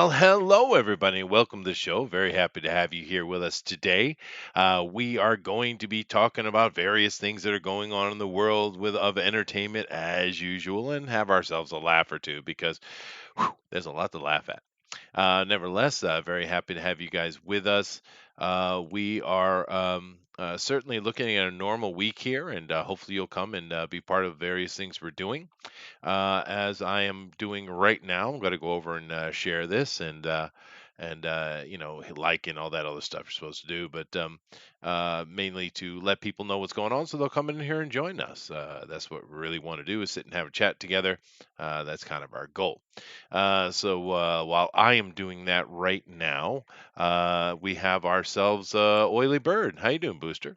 Well, hello, everybody. Welcome to the show. Very happy to have you here with us today. We are going to be talking about various things that are going on in the world of entertainment as usual and have ourselves a laugh or two because there's a lot to laugh at. Nevertheless, very happy to have you guys with us. We are certainly looking at a normal week here, and hopefully you'll come and be part of various things we're doing as I am doing right now. I'm going to go over and share this and like and all that other stuff you're supposed to do, but mainly to let people know what's going on so they'll come in here and join us. That's what we really want to do is sit and have a chat together. That's kind of our goal. So while I am doing that right now, we have ourselves Oily Bird. How you doing, Booster?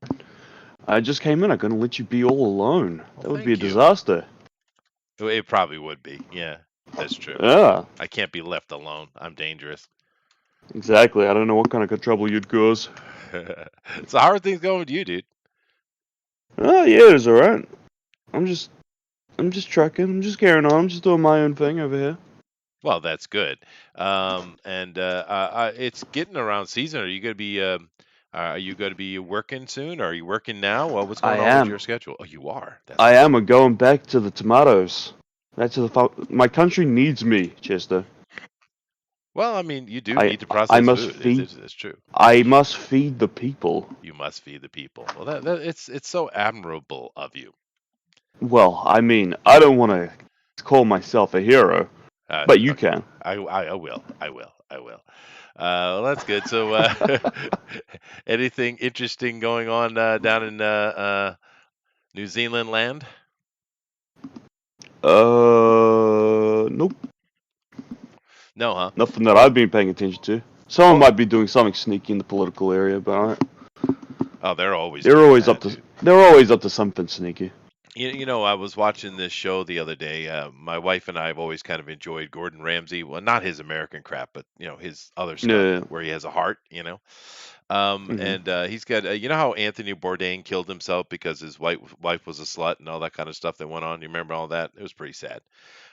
I just came in. I'm gonna let you be all alone. Well, That would be a thank you. disaster. It probably would be. Yeah, that's true. Yeah, I can't be left alone. I'm dangerous. exactly. I don't know what kind of trouble you'd cause. So how are things going with you, dude? Oh yeah, it's alright. I'm just, I'm just trucking. I'm just carrying on. I'm just doing my own thing over here. Well, that's good. It's getting around season. Are you going to be working soon? Are you working now? Well, what's I going on with your am. schedule? Oh, you are. That's I good. am going back to the tomatoes. Back to my country needs me, Chester. Well, I mean, you do I, need to I process must food. feed. It's true. I must feed the people. You must feed the people. Well, that it's so admirable of you. Well, I mean, I don't want to call myself a hero, but you Okay. can. I will. I will. I will. Well, that's good. So, anything interesting going on down in New Zealand land? Nope. No, huh? Nothing that I've been paying attention to. Someone Well, might be doing something sneaky in the political area, but oh, they're always they're doing always up that, to dude. they're always up to something sneaky. I was watching this show the other day. My wife and I have always kind of enjoyed Gordon Ramsay. Well, not his American crap, but his other stuff Yeah. where he has a heart. Hmm. And he's got you know how Anthony Bourdain killed himself because his wife was a slut and all that kind of stuff that went on. You remember all that? It was pretty sad.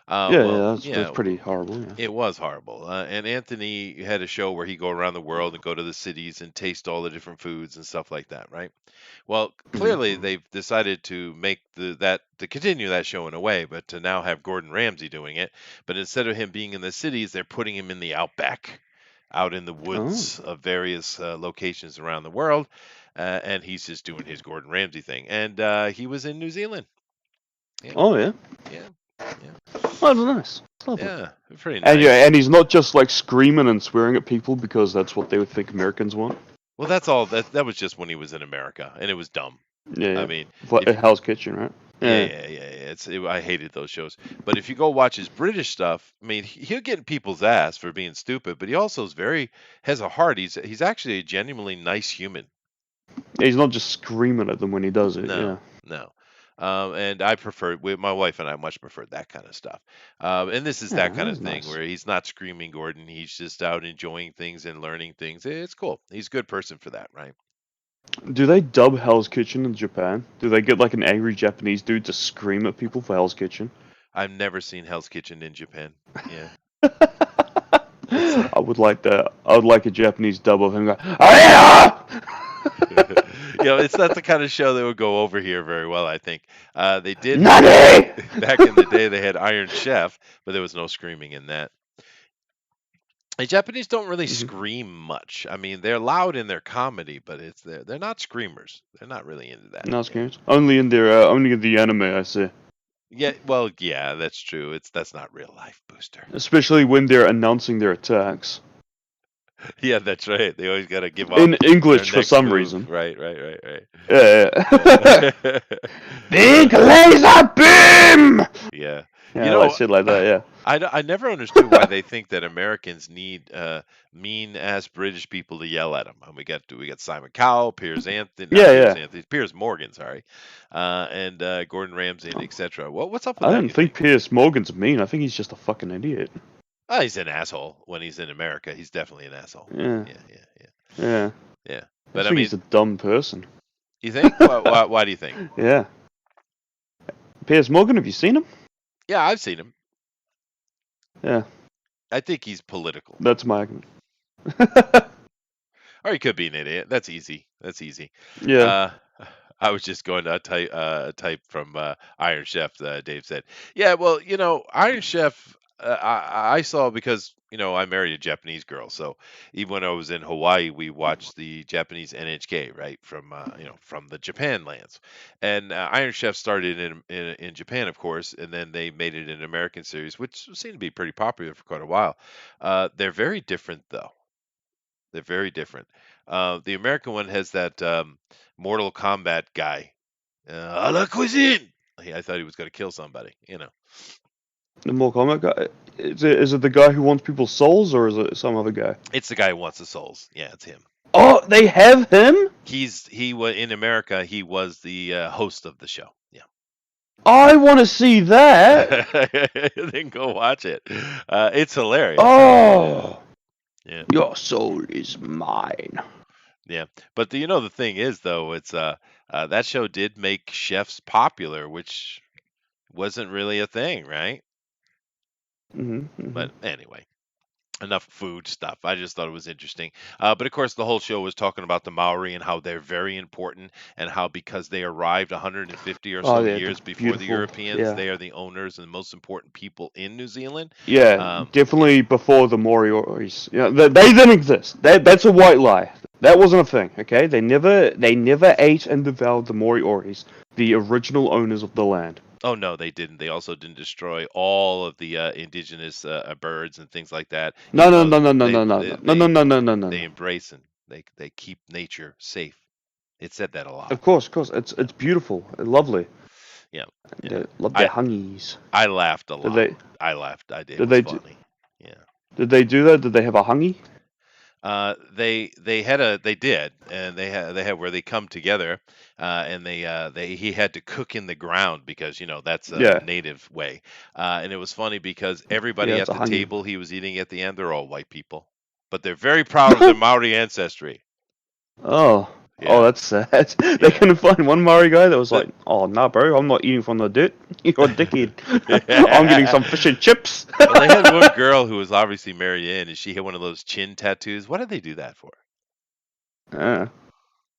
Yeah, Well, that's yeah, pretty horrible. Yeah. it was horrible. And Anthony had a show where he go around the world and go to the cities and taste all the different foods and stuff like that, right? Well, Hmm. clearly they've decided to make that to continue that show in a way, but to now have Gordon Ramsay doing it. But instead of him being in the cities, they're putting him in the outback, out in the Oh. woods of various locations around the world, and he's just doing his Gordon Ramsay thing. And he was in New Zealand. Yeah, Oh yeah. yeah, yeah, Oh, that's nice. It's lovely. yeah. Pretty And yeah, nice. and he's not just like screaming and swearing at people because that's what they would think Americans want. Well, that's all. That was just when he was in America, and it was dumb. Yeah, I yeah. mean, But if Hell's Kitchen, right? yeah, Yeah. yeah, yeah, yeah. I hated those shows. But if you go watch his British stuff, I mean, he'll get in people's ass for being stupid, but he also has a heart. He's actually a genuinely nice human. He's not just screaming at them when he does it. No, Yeah. no. And I prefer, my wife and I much prefer that kind of stuff. And this is Yeah, that kind that of is thing nice. where he's not screaming Gordon. He's just out enjoying things and learning things. It's cool. He's a good person for that, right? Do they dub Hell's Kitchen in Japan? Do they get like an angry Japanese dude to scream at people for Hell's Kitchen? I've never seen Hell's Kitchen in Japan. Yeah. It's I would like that. I would like a Japanese dub of him going, "Aya!" it's not the kind of show that would go over here very well, I think. They did Nani! back in the day they had Iron Chef, but there was no screaming in that. The Japanese don't really Mhm. scream much. I mean, they're loud in their comedy, but they're not screamers. They're not really into that. No Yeah. screams. Only in their, only in the anime, I see. Yeah, well, yeah, that's true. That's not real life, Booster. Especially when they're announcing their attacks. Yeah, that's right. They always got to give In up their English for next some move. reason. Right, right, right, right. Yeah. Yeah. Yeah. Big laser beam! Yeah. You Yeah, like know, shit like that, yeah. I never understood why they think that Americans need mean ass British people to yell at them. And we got Simon Cowell, Piers Anthony, not Yeah, Piers yeah. Anthony, Piers Morgan, sorry, and Gordon Ramsay, and etc. What's up with I that? don't You think? think Piers Morgan's mean. I think he's just a fucking idiot. Oh, he's an asshole when he's in America. He's definitely an asshole. Yeah, Yeah, yeah, yeah, yeah. yeah. I But just I think mean, he's a dumb person. you think? Why do you think? Yeah. Piers Morgan, have you seen him? Yeah, I've seen him. Yeah. I think he's political. That's my. Or he could be an idiot. That's easy. That's easy. Yeah. Uh, I was just going to type from Iron Chef. Dave said, "Yeah, well, Iron Chef. I saw because I married a Japanese girl, so even when I was in Hawaii, we watched the Japanese NHK, right, from from the Japan lands, and Iron Chef started in Japan, of course, and then they made it an American series, which seemed to be pretty popular for quite a while. They're very different, though. They're very different. The American one has that Mortal Kombat guy, a la cuisine. I thought he was going to kill somebody. The more comic guy. Is it the guy who wants people's souls, or is it some other guy? It's the guy who wants the souls. Yeah, it's him. Oh, they have him. He was in America. He was the host of the show. Yeah. I want to see that. Then go watch it. It's hilarious. Oh, Yeah, your soul is mine. yeah. But the thing is though, it's that show did make chefs popular, which wasn't really a thing, right? Hmm. But anyway, enough food stuff. I just thought it was interesting. But of course, the whole show was talking about the Maori and how they're very important, and how because they arrived 150 or Oh so yeah, the years before the beautiful. Europeans, Yeah, they are the owners and most important people in New Zealand. yeah, Yeah, definitely before the Moriori's. Yeah, they didn't exist. That's a white lie. That wasn't a thing. Okay, they never ate and devoured the Moriori's, the original owners of the land. oh no, they didn't. They also didn't destroy all of the indigenous birds and things like that. No, Even no, though no, no, no, they no, no, they no, no, they, no, no, no, no, they no. embrace and they keep nature safe. It said that a lot. Of course, it's beautiful, lovely. Yeah, yeah. They love their I hungies. I laughed a Did lot. they? I laughed. It Did was they? Do, funny. Yeah. did they do that? Did they have a hungy? They did, and they had where they come together, and they he had to cook in the ground because that's a Yeah, native way, and it was funny because everybody yeah, it's at a the hungy. table he was eating at the end, they're all white people, but they're very proud of their Maori ancestry. Oh, oh, Yeah, that's sad. They yeah. couldn't find one Maori guy that was The- like, "Oh, nah, bro, I'm not eating from the dirt. You're a dickhead. I'm getting some fish and chips." Well, they had one girl who was obviously married in, and she had one of those chin tattoos. What did they do that for? Yeah.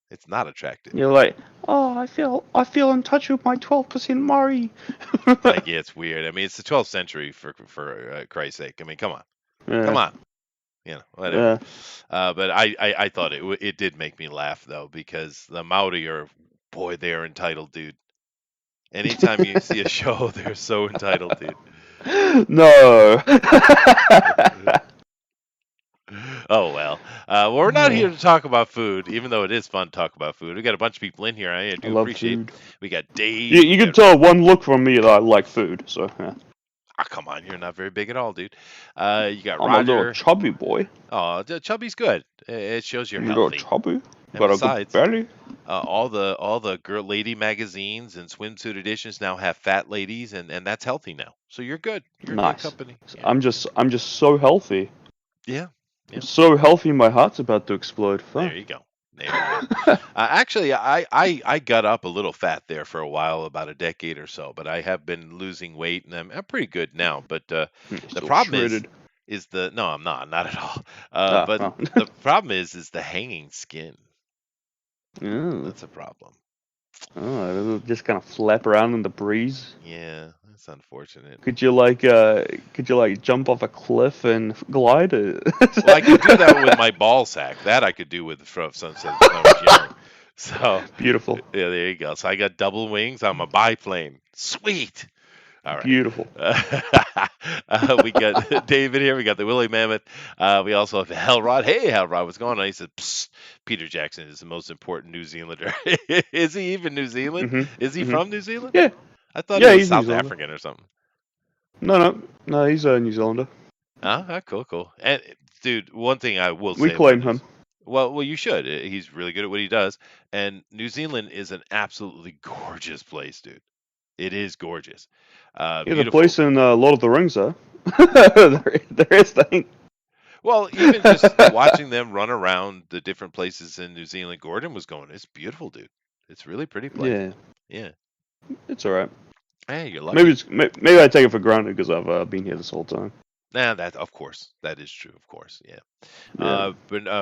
It's not attractive. You're like, "Oh, I feel in touch with my 12% Maori." Like, yeah, it's weird. I mean, it's the 12th century for Christ's sake. I mean, come on, come Yeah, on. Whatever. yeah. But I thought it did make me laugh though because the Maori are, boy, they are entitled, dude. Anytime you see a show, they're so entitled, dude. No. Oh well. Well, we're not here to talk about food, even though it is fun to talk about food. We got a bunch of people in here. I I do love appreciate. food. We got You, Dave. you We can got. tell one look from me that I like food. So yeah. Come on, you're not very big at all, dude. You got I'm a little Roger. chubby boy. Oh, chubby's good. It shows you're I'm a little healthy. chubby. And Got a good besides, belly. all the girl lady magazines and swimsuit editions now have fat ladies, and that's healthy now. So you're good. You're good Nice. company. Yeah, I'm just so healthy. yeah, I'm yeah. so healthy. My heart's about to explode. There Fuck. you go. There you go. Actually, I got up a little fat there for a while, about a decade or so, but I have been losing weight, and I'm pretty good now. But the Still problem is shredded. is the no, I'm not at all. Ah, But well. the problem is the hanging skin. Oh, That's a problem. oh, it'll just kind of flap around in the breeze. Yeah, that's unfortunate. Could you like jump off a cliff and glide? Well, I could do that with my ball sack. That I could do with from since I was young. So Beautiful, yeah, there you go. So I got double wings. I'm a biplane. Sweet. All right. beautiful. We got David here. We got the Willie Mammoth. We also have Hellrod. Hey, Hellrod, what's going on? He said, Psst, Peter Jackson is the most important New Zealander. Is he even New Zealand? Mhm, Is he mhm. from New Zealand? Yeah, I thought he yeah, was he's New South Zealander. African or something. No, no, no, he's a New Zealander. Cool, cool. And dude, one thing I will We say about claim him. news. Well, you should. He's really good at what he does. And New Zealand is an absolutely gorgeous place, dude. It is gorgeous. Yeah, the Beautiful. place in Lord of the Rings, huh? there is thing. Well, even just watching them run around the different places in New Zealand, Gordon was going, it's beautiful, dude. It's a really pretty place. Yeah, Yeah. it's alright. Hey, you're Maybe lucky. maybe I take it for granted because I've been here this whole time. Nah, that of course that is true. Of course, yeah. Yeah.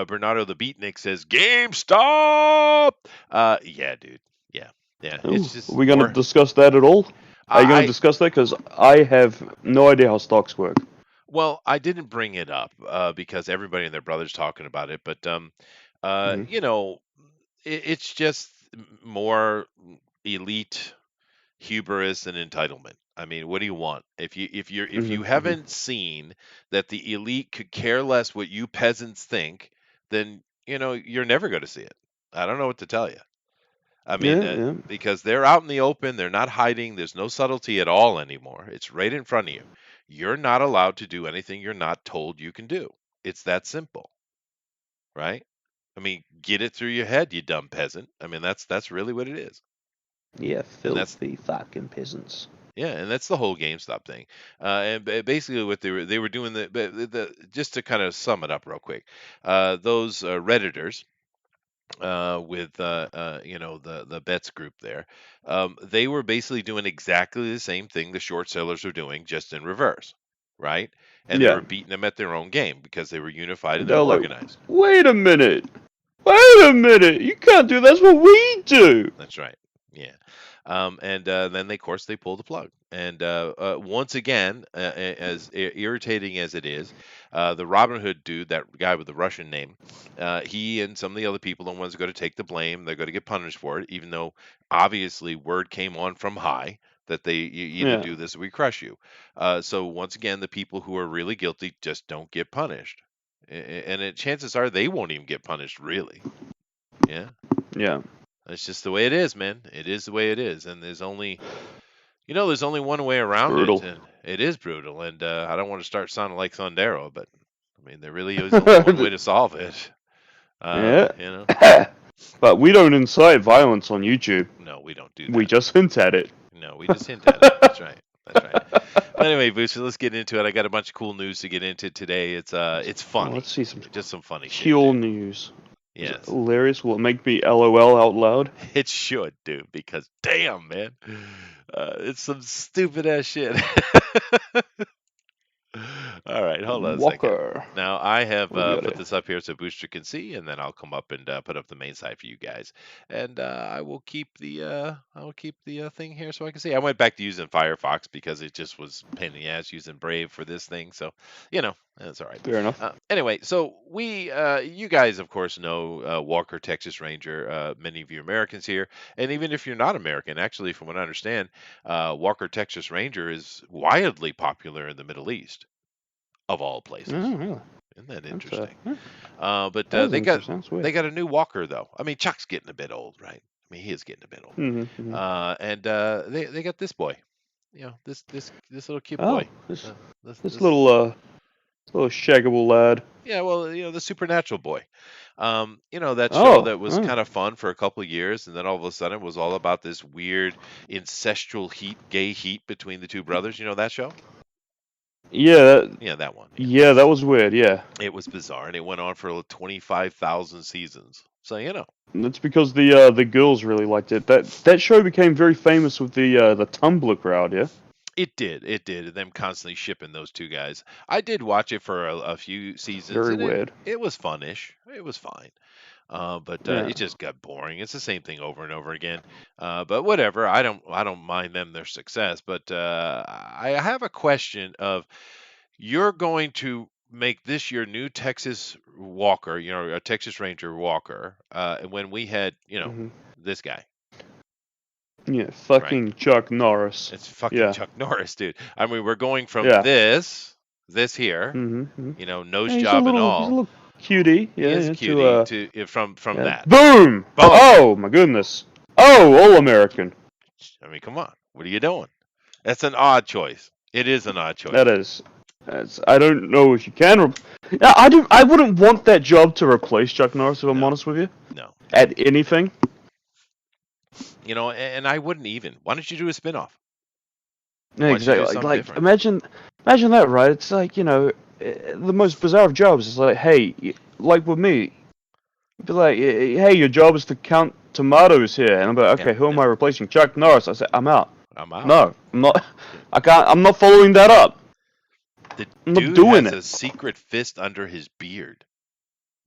Bernardo the Beatnik says GameStop. Yeah, dude. Yeah, yeah. Ooh, It's are just we going to more. discuss that at all? Are you going to I discuss that? Because I have no idea how stocks work. well, I didn't bring it up because everybody and their brother's talking about it, but Hmm. you know, it's just more elite hubris and entitlement. I mean, what do you want? If Hmm. you Hmm. haven't seen that the elite could care less what you peasants think, then you're never going to see it. I don't know what to tell you. I mean, Yeah, yeah, because they're out in the open, they're not hiding. There's no subtlety at all anymore. It's right in front of you. You're not allowed to do anything you're not told you can do. It's that simple, right? I mean, get it through your head, you dumb peasant. I mean, that's really what it is. yeah. And that's Filthy fucking peasants. Yeah, and that's the whole GameStop thing. Basically, what they were doing just to kind of sum it up real quick, those redditors with the bets group there, they were basically doing exactly the same thing the short sellers are doing, just in reverse, right? And they Yeah. were beating them at their own game because they were unified and they They're were like, organized. wait a minute. Wait a minute. You can't do that's what we do. That's right. Yeah. And then of course they pull the plug. And once again, as irritating as it is, the Robin Hood dude, that guy with the Russian name, he and some of the other people are the ones who are going to take the blame. They're going to get punished for it, even though obviously word came on from high that you either Yeah. do this or we crush you. So once again, the people who are really guilty just don't get punished. And chances are they won't even get punished, really. Yeah. Yeah. That's just the way it is, man. It is the way it is, and there's only one way It's around it, brutal. and it is brutal. And I don't want to start sounding like Thundero, but I mean, there really is only one way to solve it. Yeah. You know, But we don't incite violence on YouTube. no, we don't do We that. just hint at it. No, we just hint at it. That's right. That's right. Well, anyway, Booster, let's get into it. I got a bunch of cool news to get into today. It's Oh, funny, let's see some just some funny shit, cool dude. news. Is it Yes, hilarious? Will it make me LOL out loud? it should, dude, because damn, man, it's some stupid ass shit. All right, hold on a second. Walker. Now I have What do we got put here? this up here so Booster can see, and then I'll come up and put up the main site for you guys. And I will keep the thing here so I can see. I went back to using Firefox because it just was pain in the ass using Brave for this thing. So that's all right. Fair enough. Anyway, so you guys of course know Walker Texas Ranger. Many of you Americans here, and even if you're not American, actually, from what I understand, Walker Texas Ranger is wildly popular in the Middle East, of all places. Oh, really? Isn't that That's interesting? yeah, But that is they got interesting. That's weird. they got a new Walker though. I mean, Chuck's getting a bit old, right? I mean, he is getting a bit old. Mm-hmm. And they got this boy. This little cute Oh, boy. this Uh, this this this little shaggable lad. Yeah, well, the Supernatural boy. That show Oh, that was oh. kind of fun for a couple of years, and then all of a sudden it was all about this weird incestual gay heat between the two brothers. You know that show? Yeah, Yeah, that one. Yeah. yeah, that was weird. Yeah, It was bizarre, and it went on for 25,000 seasons. So that's because the girls really liked it. That show became very famous with the Tumblr crowd. Yeah, it did. Them constantly shipping those two guys. I did watch it for a few seasons, very and it weird. it was funnish. It was fine. But Yeah. it just got boring. It's the same thing over and over again. But whatever. I don't mind them their success. But I have a question of, you're going to make this your new Texas Walker, a Texas Ranger Walker, when we had, Hmm. this guy, Yeah, right? fucking Chuck Norris. It's fucking Yeah, Chuck Norris, dude. I mean, we're going from yeah. this here, Mm-hmm. nose Yeah, job and he's a all. little cutie. He Yeah, is a yeah. cutie from Yeah. that. Boom! Boom. Oh my goodness. Oh, all American. I mean, come on. What are you doing? That's an odd choice. It is an odd choice. That is. That's, I don't know if you can. Yeah, I do. I wouldn't want that job to replace Chuck Norris. If I'm No, honest with you, no. at anything. And I wouldn't even. Why don't you do a spinoff? Yeah, Why don't you do exactly. something Like different? imagine that, right? It's like the most bizarre of jobs. It's like, hey, like with me, be like, hey, your job is to count tomatoes here, and I'm like, Yeah, okay, who am yeah. I replacing? Chuck Norris. I said, I'm out. I'm out. No, I'm not. I can't. I'm not following that up. The I'm not dude doing has it. a secret fist under his beard.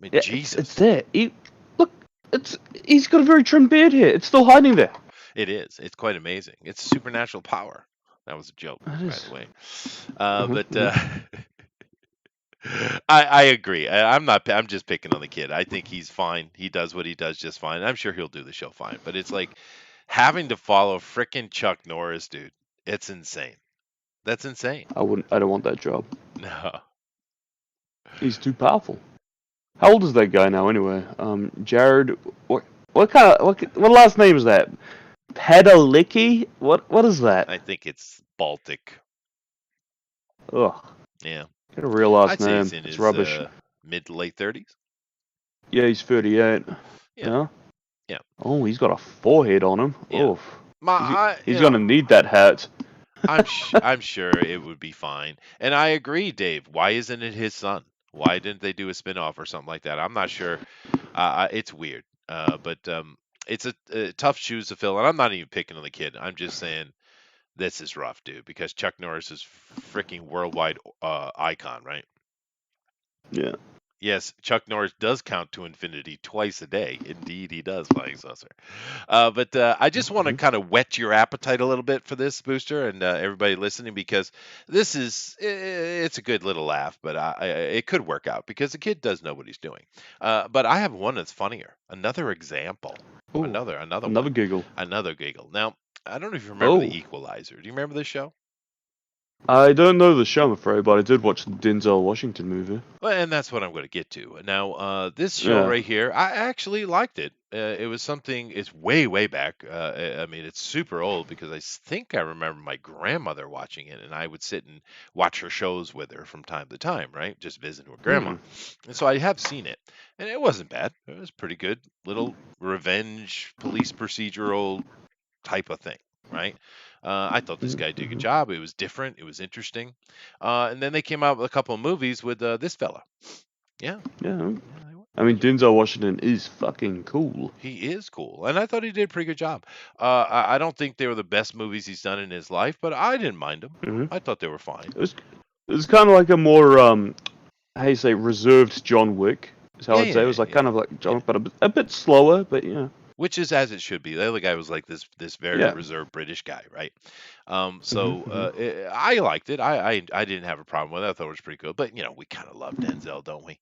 I mean, Yeah, it's Jesus. there. Look, he's got a very trimmed beard here. It's still hiding there. It is. It's quite amazing. It's supernatural power. That was a joke, It by the is. way. Uh-huh, But uh-huh. I agree. I'm not. I'm just picking on the kid. I think he's fine. He does what he does just fine. I'm sure he'll do the show fine. But it's like having to follow frickin' Chuck Norris, dude. It's insane. That's insane. I wouldn't. I don't want that job. No. He's too powerful. How old is that guy now, anyway? Jared. What kind of what last name is that? Padalecki? What is that? I think it's Baltic. Ugh. Yeah. Get a real last I'd say he's name. in It's his rubbish. mid to late 30s. Yeah, he's 38. Yeah. Yeah. Yeah. Oh, he's got a forehead on him. Yeah. Oof. You He's know, gonna need that hat. I'm sure it would be fine. And I agree, Dave. Why isn't it his son? Why didn't they do a spinoff or something like that? I'm not sure. It's weird. But it's a tough shoes to fill. And I'm not even picking on the kid. I'm just saying this is rough, dude, because Chuck Norris is freaking worldwide icon, right? Yeah. Yes, Chuck Norris does count to infinity twice a day. Indeed, he does, Flying Saucer. But I just want to Hmm. kind of whet your appetite a little bit for this, Booster, and everybody listening, because it's a good little laugh, but it could work out because the kid does know what he's doing. But I have one that's funnier. Another example. Ooh. Another one. Another giggle. Another giggle. Now, I don't know if you remember Oh. The Equalizer. Do you remember this show? I don't know the show, I'm afraid, but I did watch the Denzel Washington movie. Well, and that's what I'm going to get to. Now, this show Yeah. right here, I actually liked it. It was something, it's way, way back. I mean, it's super old because think I remember my grandmother watching it, and I would sit and watch her shows with her from time to time, right? Just visiting with grandma. Hmm. And so I have seen it, and it wasn't bad. It was pretty good. Little revenge police procedural type of thing, right? I thought this guy did a good Hmm. job. It was different. It was interesting. And then they came out with a couple of movies with this fella. Yeah, Yeah. yeah, they were. I mean, Denzel Washington is fucking cool. He is cool, and I thought he did a pretty good job. I don't think they were the best movies he's done in his life, but I didn't mind them. Hmm. I thought they were fine. It was kind of like a more how you say, reserved John Wick. Is how Yeah, I'd say. It yeah, was like yeah, kind of like John yeah. Wick, but a bit slower. But yeah. Which is as it should be. The other guy was like this very Yeah. reserved British guy, right? Hmm. Hmm. I liked it. I didn't have a problem with it. I thought it was pretty good. But we kind of love Denzel, don't we?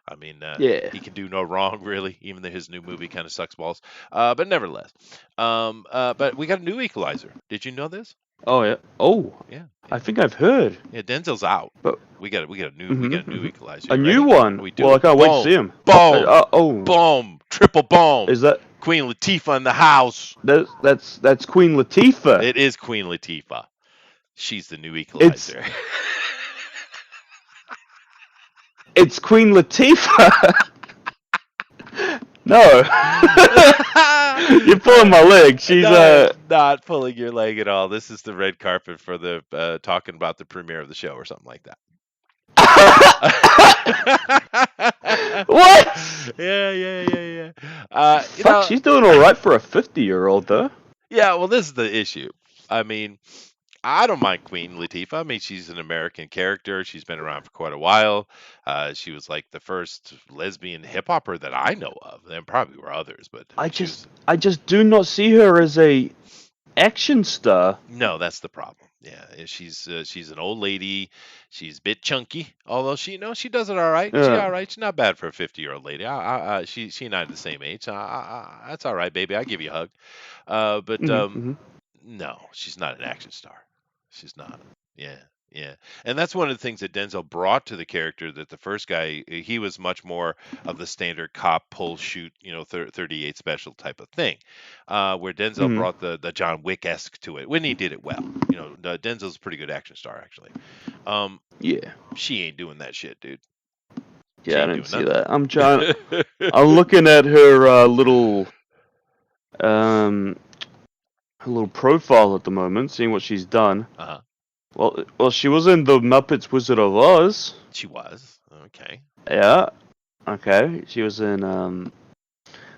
I mean, Yeah. he can do no wrong, really, even though his new movie kind of sucks balls. But nevertheless, but we got a new Equalizer. Did you know this? Oh yeah. Oh, Yeah, I yeah, think I've heard. yeah. Denzel's out. But We got a new hmm. Equalizer. A You new ready? one. We do Well, I it. can't wait to Boom, see him. boom, Oh, boom, triple boom. is that Queen Latifah in the house. that's Queen Latifah? It is Queen Latifah. She's the new It's Equalizer. it's Queen Latifah. No, you're pulling my leg. She's No, I'm not pulling your leg at all. This is the red carpet for the talking about the premiere of the show or something like that. What? Yeah. Fuck, she's doing all right for a 50-year-old though. Yeah. Well, this is the issue. I mean, I don't mind Queen Latifah. I mean, she's an American character. She's been around for quite a while. She was like the first lesbian hip hopper that I know of. There probably were others, but I I mean, she just was. I just do not see her as a action star. No, that's the problem. Yeah, she's an old lady. She's a bit chunky, although she does it all right. She Yeah. all right. She's not bad for a 50-year-old lady. She and I are the same age. That's all right, baby. I give you a hug. But Hmm. Hmm. No, she's not an action star. She's not. Yeah, yeah. And that's one of the things that Denzel brought to the character that the first guy, he was much more of the standard cop pull shoot, 38 special type of thing. Where Denzel Hmm. brought the John Wick-esque to it when he did it well. Denzel's a pretty good action star actually. Um, Yeah. she ain't doing that shit, dude. She Yeah, I ain't didn't doing see nothing. that. I'm looking at her um her little profile at the moment, seeing what she's done. Uh-huh. Well, she was in the Muppets Wizard of Oz. She was. Okay. Yeah. Okay. She was in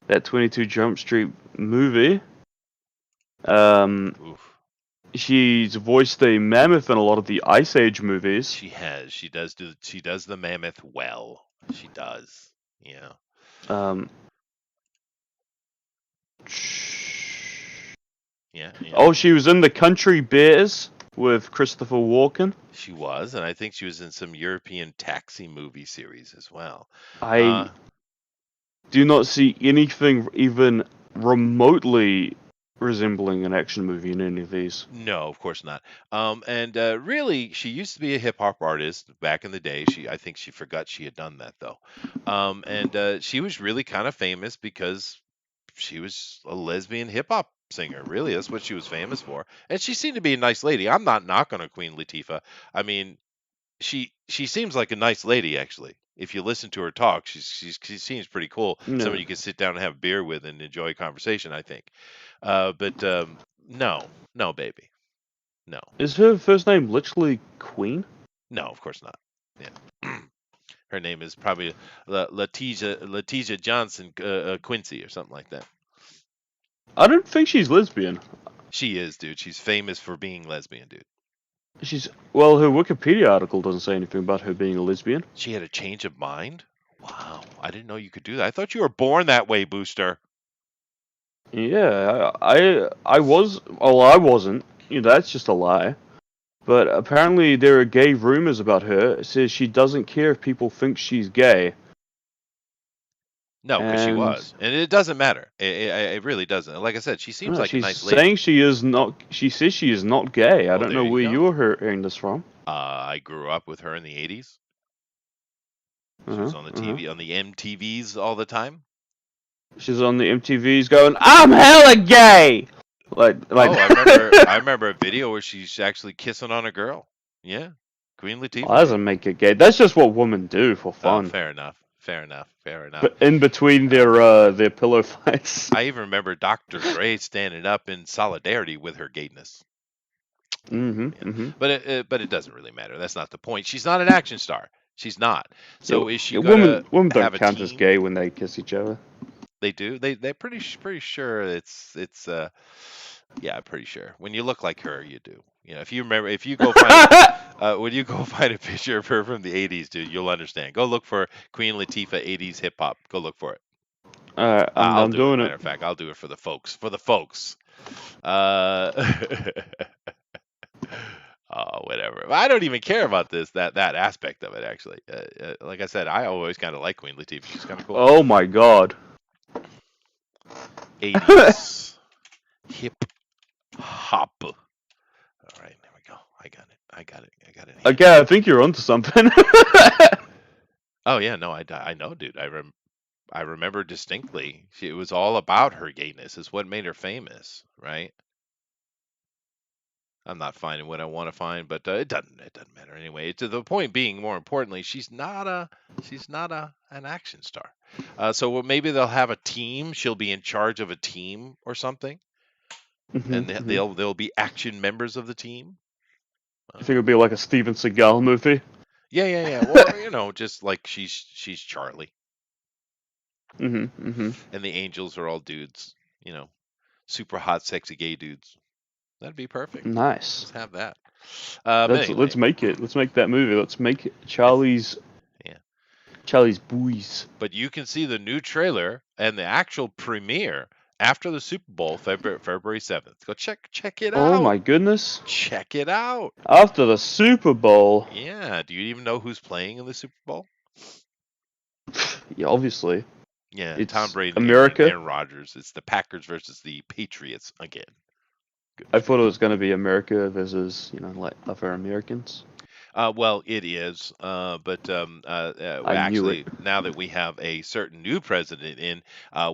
that 22 Jump Street movie. Um. Oof. She's voiced a mammoth in a lot of the Ice Age movies. She does the mammoth well. She does. Yeah. Um, Yeah, yeah. oh, she was in the Country Bears with Christopher Walken. She was, and I think she was in some European taxi movie series as well. I do not see anything even remotely resembling an action movie in any of these. No, of course not. And really, she used to be a hip hop artist back in the day. I think she forgot she had done that though. And she was really kind of famous because she was a lesbian hip hop singer. Really, that's what she was famous for. And she seemed to be a nice lady. I'm not knocking on Queen Latifah. I mean, she seems like a nice lady actually. If you listen to her talk, she seems pretty cool. No. Somebody you could sit down and have beer with and enjoy a conversation, I think. But no, no, baby, no, Is her first name literally Queen? no, of course not. Yeah, her name is probably Letitia Johnson Quincy or something like that. I don't think she's lesbian. She is, dude. She's famous for being lesbian, dude. She's well, her Wikipedia article doesn't say anything about her being a lesbian. She had a change of mind. Wow, I didn't know you could do that. I thought you were born that way, Booster. Yeah, I was. Well, I wasn't. You know, that's just a lie. But apparently there are gay rumors about her. It says she doesn't care if people think she's gay. No, because she And was, and it doesn't matter. It really doesn't. Like I said, she seems like a she's nice lady. saying she is not. She says she is not gay. I Well, don't there know you where go. you're hearing this from. I grew up with her in the '80s. She Uh-huh, was on the uh-huh. TV, on the MTVs all the time. She's on the MTV's going, "I'm hella gay." Like. Oh, I remember a video where she's actually kissing on a girl. Yeah, Queen Well, that Latifah, dude. doesn't make it gay. That's just what women do for Oh, fun. fair enough. Fair enough. Fair enough. But in between Uh, their pillow fights. I even remember Dr. Dre standing up in solidarity with her gayness. Mm-hmm. Yeah, Mm-hmm. but it doesn't really matter. That's not the point. She's not an action star. She's not. Yeah, So is she yeah, gonna women don't have a count as team? gay when they kiss each other. They do. They're pretty sure it's yeah, pretty sure. When you look like her, you do. You know, if you go find a when you go find a picture of her from the '80s, dude, you'll understand. Go look for Queen Latifah '80s hip hop. Go look for it. I'll I'm do it. doing it. Matter of fact, I'll do it for the folks. For the folks. Uh, oh, whatever. I don't even care about that aspect of it. Actually, like I said, I always kind of like Queen Latifah. She's kind of cool. Oh my god. '80s hip hop. All right, there we go. I got it. I got it. I got it. Handy. Okay, I think you're onto something. Oh yeah, no, I know, dude. I remember distinctly. It was all about her gayness. Is what made her famous, right? I'm not finding what I want to find, but it doesn't matter anyway. To the point being, more importantly, she's not an action star. So maybe they'll have a team. She'll be in charge of a team or something, Hmm. and they'll be action members of the team. You think it'll be like a Steven Seagal movie? Yeah, yeah, yeah. Well, just like she's Charlie, Hmm. Hmm. and the angels are all dudes. You know, super hot, sexy gay dudes. That'd be perfect. Nice. Let's have that. But Let's anyway, make it. Let's make that movie. Let's make it it's yeah. Charlie's Boys. But you can see the new trailer and the actual premiere after the Super Bowl, February 7th. Go check it Oh out. my goodness. Check it out. After the Super Bowl. Yeah. Do you even know who's playing in the Super Bowl? Yeah, obviously. Yeah, Tom It's Brady and America. Aaron Rodgers. It's the Packers versus the Patriots again. Good I for thought you. it was going to be America versus, like other Americans. Well, it is, but I knew it. actually, now that we have a certain new president in,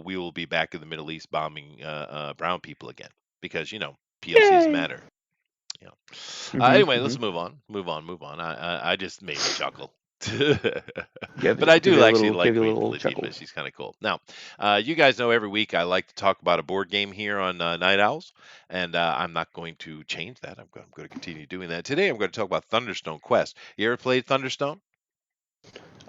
we will be back in the Middle East bombing brown people again because POCs Yay! matter. You know. Hmm. Anyway, Hmm. let's move on. Move on. Move on. I just made me chuckle. Give But I give do you a actually little, like give you a Queen little chuckle. Latifah. She's kind of cool. Now, you guys know every week I like to talk about a board game here on Night Owls, and I'm not going to change that. I'm going to continue doing that. Today, I'm going to talk about Thunderstone Quest. You ever played Thunderstone?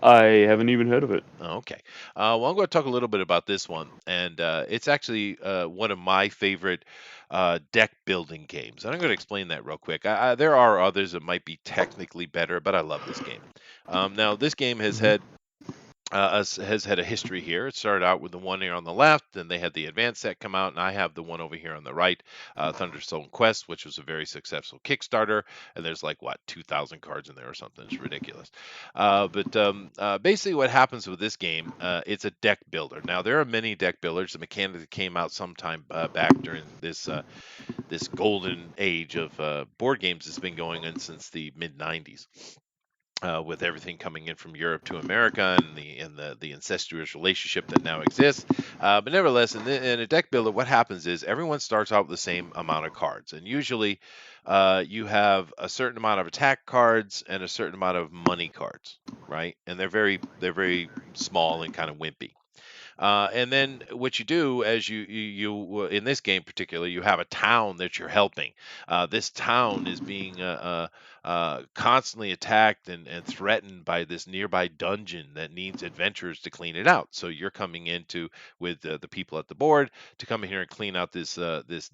I haven't even heard of it. Oh, okay. Well, I'm going to talk a little bit about this one, and it's actually one of my favorite deck building games. And I'm going to explain that real quick. There are others that might be technically better, but I love this game. Now, this game Hmm. has had a history here. It started out with the one here on the left, then they had the advanced set come out, and I have the one over here on the right, Thunderstone Quest, which was a very successful Kickstarter. And there's like what 2,000 cards in there or something. It's ridiculous. But basically, what happens with this game, it's a deck builder. Now there are many deck builders. The mechanic that came out sometime back during this golden age of board games has been going on since the mid '90s, with everything coming in from Europe to America and the incestuous relationship that now exists. But nevertheless, in a deck builder, what happens is everyone starts out with the same amount of cards, and usually you have a certain amount of attack cards and a certain amount of money cards, right? And they're very small and kind of wimpy. And then what you do as in this game particularly, you have a town that you're helping. This town is being constantly attacked and threatened by this nearby dungeon that needs adventurers to clean it out. So you're coming into with the people at the board to come in here and clean out this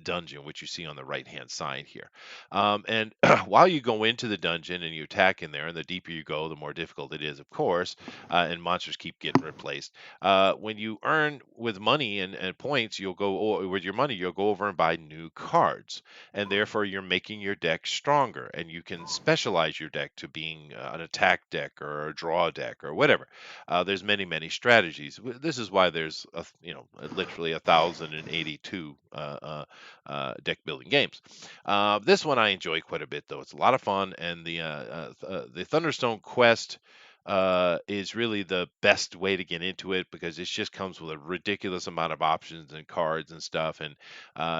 dungeon, which you see on the right hand side here. And while you go into the dungeon and you attack in there, and the deeper you go, the more difficult it is, of course, and monsters keep getting replaced. When you earn with money and points, you'll go or with your money, you'll go over and buy new cards, and therefore you're making your deck stronger, and you can specialize your deck to being an attack deck or a draw deck or whatever. There's many strategies. This is why there's literally 1,082 deck building games. This one I enjoy quite a bit though. It's a lot of fun, and the Thunderstone Quest is really the best way to get into it because it just comes with a ridiculous amount of options and cards and stuff. And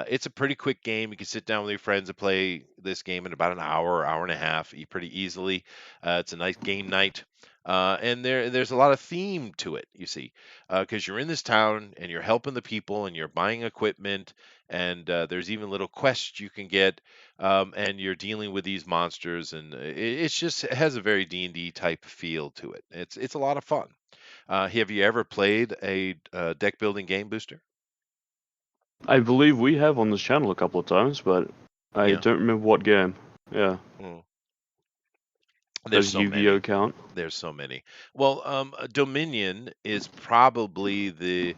it's a pretty quick game. You can sit down with your friends and play this game in about an hour, hour and a half, pretty easily. It's a nice game night. And there's a lot of theme to it, you see, because you're in this town and you're helping the people and you're buying equipment, and there's even little quests you can get, and you're dealing with these monsters, and it has a very D&D type feel to it. It's a lot of fun. Have you ever played a deck building game, Booster? I believe we have on this channel a couple of times, but I Yeah. don't remember what game. Yeah, Mm. There's does so Yu-Gi-Oh many. count? There's so many. Well, Dominion is probably a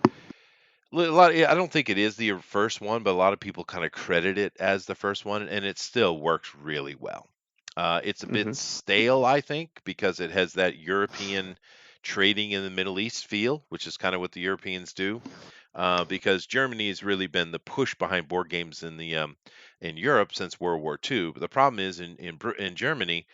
lot. Yeah, I don't think it is the first one, but a lot of people kind of credit it as the first one, and it still works really well. It's a bit Hmm. stale, I think, because it has that European trading in the Middle East feel, which is kind of what the Europeans do. Because Germany has really been the push behind board games in Europe since World War II. But the problem is in Germany,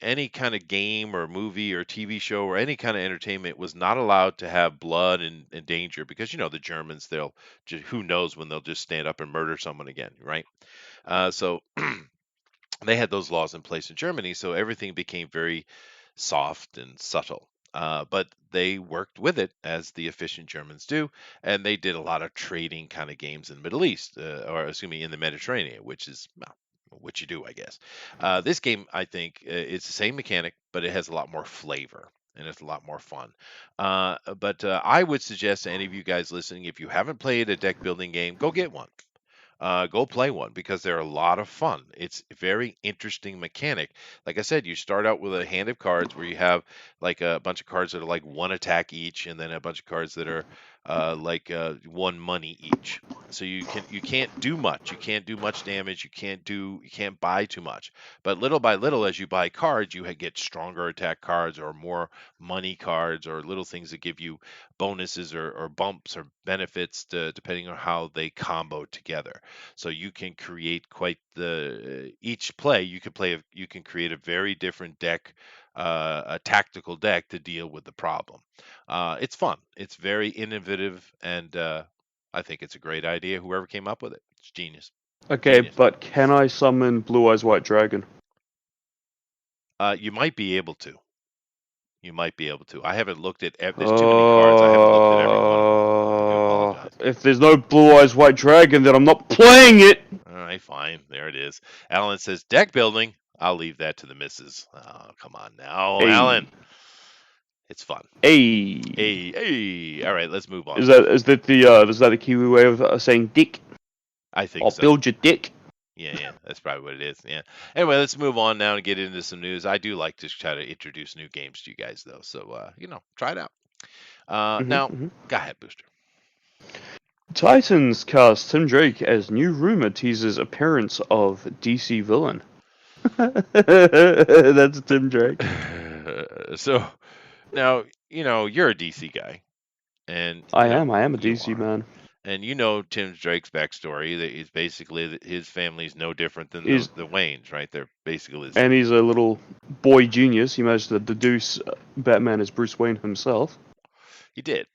any kind of game or movie or TV show or any kind of entertainment was not allowed to have blood and danger, because the Germans, they'll just, who knows when they'll just stand up and murder someone again, right? So they had those laws in place in Germany, so everything became very soft and subtle. But they worked with it as the efficient Germans do, and they did a lot of trading kind of games in the Middle East, or excuse me, in the Mediterranean, which is well, what you do, I guess. This game, I think, it's the same mechanic, but it has a lot more flavor and it's a lot more fun. But I would suggest to any of you guys listening, if you haven't played a deck building game, go get one. Go play one because they're a lot of fun. It's a very interesting mechanic. Like I said, you start out with a hand of cards where you have like a bunch of cards that are like one attack each, and then a bunch of cards that are like one money each. So you can't do much. You can't do much damage. You can't buy too much. But little by little, as you buy cards, you get stronger attack cards or more money cards or little things that give you bonuses or bumps or benefits depending on how they combo together. So you can create quite the each play. You can create a very different deck, a tactical deck to deal with the problem. It's fun. It's very innovative, and I think it's a great idea. Whoever came up with it, it's genius. Okay, Genius. but can I summon Blue Eyes White Dragon? You might be able to. You might be able to. I haven't looked at. There's too many cards. I haven't looked at every one of them. I do apologize. If there's no Blue Eyes White Dragon, then I'm not playing it. All right, fine. There it is. Alan says deck building. I'll leave that to the missus. Oh, come on now, Alan. Hey, It's fun. Hey, Hey. All right, let's move on. is that the Kiwi way of saying dick? I think I'll so. build your dick. Yeah, that's probably what it is. Yeah. Anyway, let's move on now and get into some news. I do like to try to introduce new games to you guys, though. So, try it out. Now, Hmm. go ahead, Booster. Titans cast Tim Drake as new rumor teases appearance of DC villain. That's Tim Drake. So now, you're a DC guy, and I am. I am a you DC are. man. And Tim Drake's backstory, that he's basically his family's no different than He's the Waynes, right? They're basically the and same. he's a little boy genius. He managed to deduce Batman as Bruce Wayne himself. He did.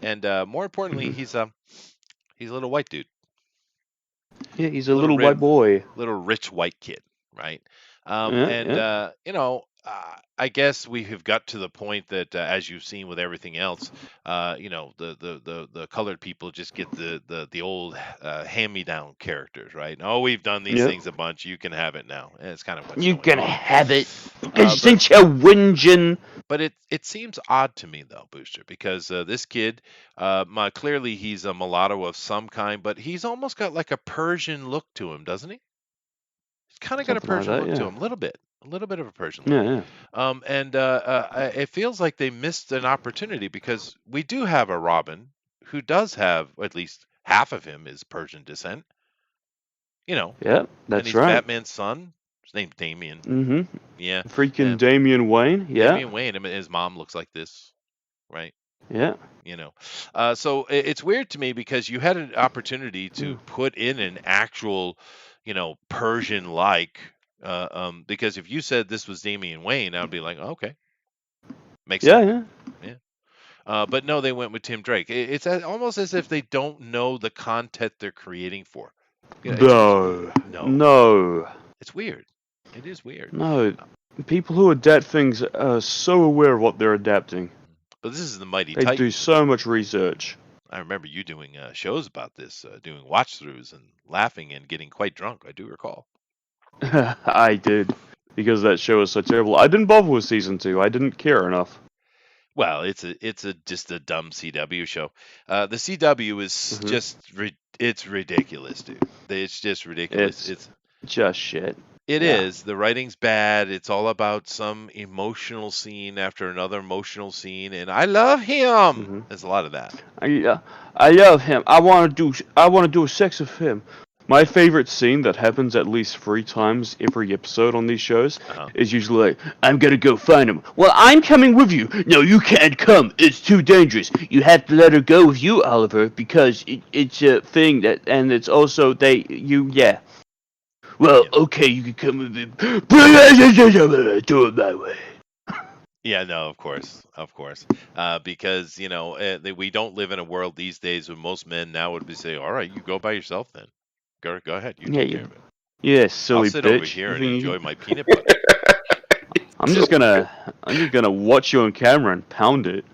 And more importantly, Hmm. he's a little white dude. Yeah, he's a Little little white boy. little rich white kid, right? Yeah, And yeah, I guess we have got to the point that, as you've seen with everything else, the colored people just get the old hand-me-down characters, right? Oh, we've done these yeah. things a bunch. You can have it now. And it's kind of what's You going can on. have it. Uh, Because but since you're whinging. but it seems odd to me though, Booster, because this kid, clearly he's a mulatto of some kind, but he's almost got like a Persian look to him, doesn't he? He's kind of got a Something like Persian that, look to yeah. him, a little bit of a Persian look. Yeah, yeah. And it feels like they missed an opportunity because we do have a Robin who does have at least half of him is Persian descent, you know, Yeah, and that's he's right. Batman's son. His name's Damien. Mm-hmm. Yeah, Freaking and Damian Wayne. Yeah, Damian Wayne. I mean, his mom looks like this, right? yeah. You know, so it's weird to me because you had an opportunity Yeah, to put in an actual, Persian like. Because if you said this was Damian Wayne, I would be like, okay, makes yeah. sense. Yeah. Yeah. But no, they went with Tim Drake. Almost as if they don't know the content they're creating for. Yeah, it's No. no, No. it's weird. It is weird. No. People who adapt things are so aware of what they're adapting. But this is the Mighty They do Titans. so much research. I remember you doing shows about this, doing watch throughs and laughing and getting quite drunk. I do recall. I did. Because that show is so terrible. I didn't bother with season 2. I didn't care enough. Well, it's just a dumb CW show. The CW is Hmm. just it's ridiculous, dude. It's just ridiculous. It's just shit. It Yeah. is. The writing's bad. It's all about some emotional scene after another emotional scene, and I love him. Hmm. There's a lot of that. I love him. I want to do sex with him. My favorite scene that happens at least 3 times every episode on these shows Uh-huh. is usually like, I'm gonna go find him. Well, I'm coming with you. No, you can't come. It's too dangerous. You have to let her go with you, Oliver, because it's a thing that, and it's also yeah. Well, Yeah. okay, you can come with me. Do it my way. Yeah, no, of course, because we don't live in a world these days where most men now would be saying, "All right, you go by yourself then. Go ahead, you Yeah, take care of it. yeah, I'll silly sit over bitch. here You and think you enjoy my peanut butter." I'm just gonna watch you on camera and pound it.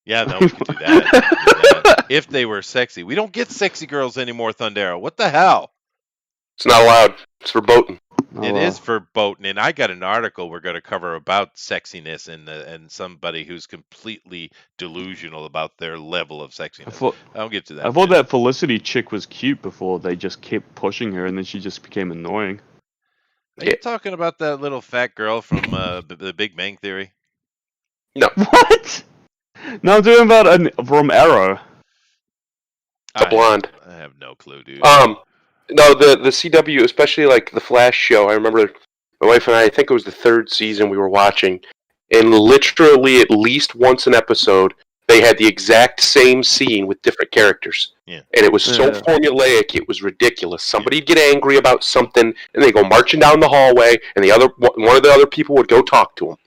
Yeah, no, we could do that. We could do that if they were sexy. We don't get sexy girls anymore, Thundero. What the hell? It's not allowed. It's verboten. Oh, It is well. verboten, and I got an article we're going to cover about sexiness and somebody who's completely delusional about their level of I sexiness. thought I'll get to that. I thought that Felicity chick was cute before they just kept pushing her, and then she just became annoying. Are you talking about that little fat girl from the Big Bang Theory? No, What? No, I'm talking about from Arrow. the blonde. I have no clue, dude. No, the CW, especially like the Flash show. I remember my wife and I think it was the third season we were watching, and literally at least once an episode, they had the exact same scene with different characters. Yeah. And it was so Yeah. formulaic, it was ridiculous. Somebody'd get angry about something, and they go marching down the hallway, and one of the other people would go talk to them.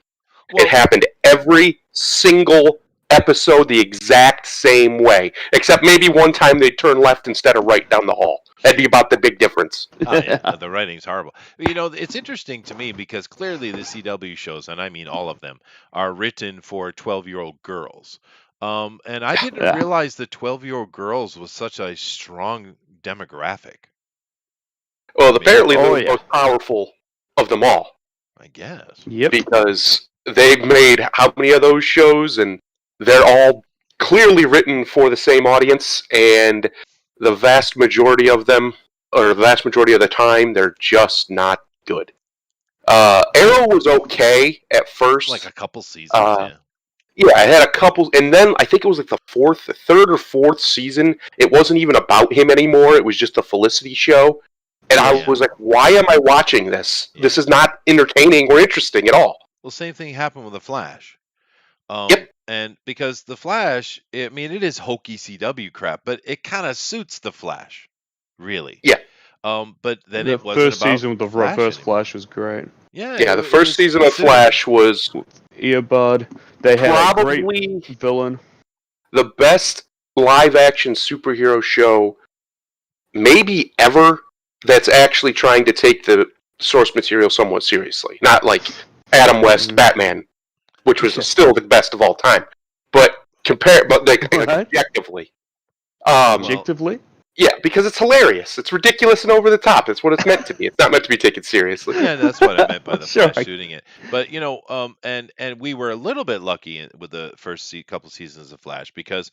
Well, It happened every single episode the exact same way, except maybe one time they'd turn left instead of right down the hall. That'd be about the big difference. yeah, the writing's horrible. It's interesting to me because clearly the CW shows, and I mean all of them, are written for 12-year-old girls. And I didn't Yeah. realize that 12-year-old girls was such a strong demographic. Well, I mean, apparently they're Oh the yeah. most powerful of them all, I guess. Yep. because they've made how many of those shows, and they're all clearly written for the same audience, and the vast majority of them, or the vast majority of the time, they're just not good. Arrow was okay at first. Like a couple seasons, yeah. Yeah, I had a couple, and then I think it was like the third or fourth season. It wasn't even about him anymore. It was just a Felicity show, and I Yeah. was like, "Why am I watching this? Yeah. This is not entertaining or interesting at all." Well, same thing happened with the Flash. Yep. And because the Flash, I mean, it is hokey CW crap, but it kind of suits the Flash, really. Yeah. But then The it wasn't first about season with the Flash reverse anymore. Flash was great. Yeah. Yeah, the it first was season of specific. Flash was Earbud. They had a probably great villain. the best live-action superhero show maybe ever that's actually trying to take the source material somewhat seriously. Not like Adam West Batman, which was still the best of all time, but like What? objectively. Objectively? Yeah, because it's hilarious. It's ridiculous and over the top. That's what it's meant to be. It's not meant to be taken seriously. Yeah, that's what I meant by the Sure. Flash shooting it. But and we were a little bit lucky with the first couple seasons of Flash because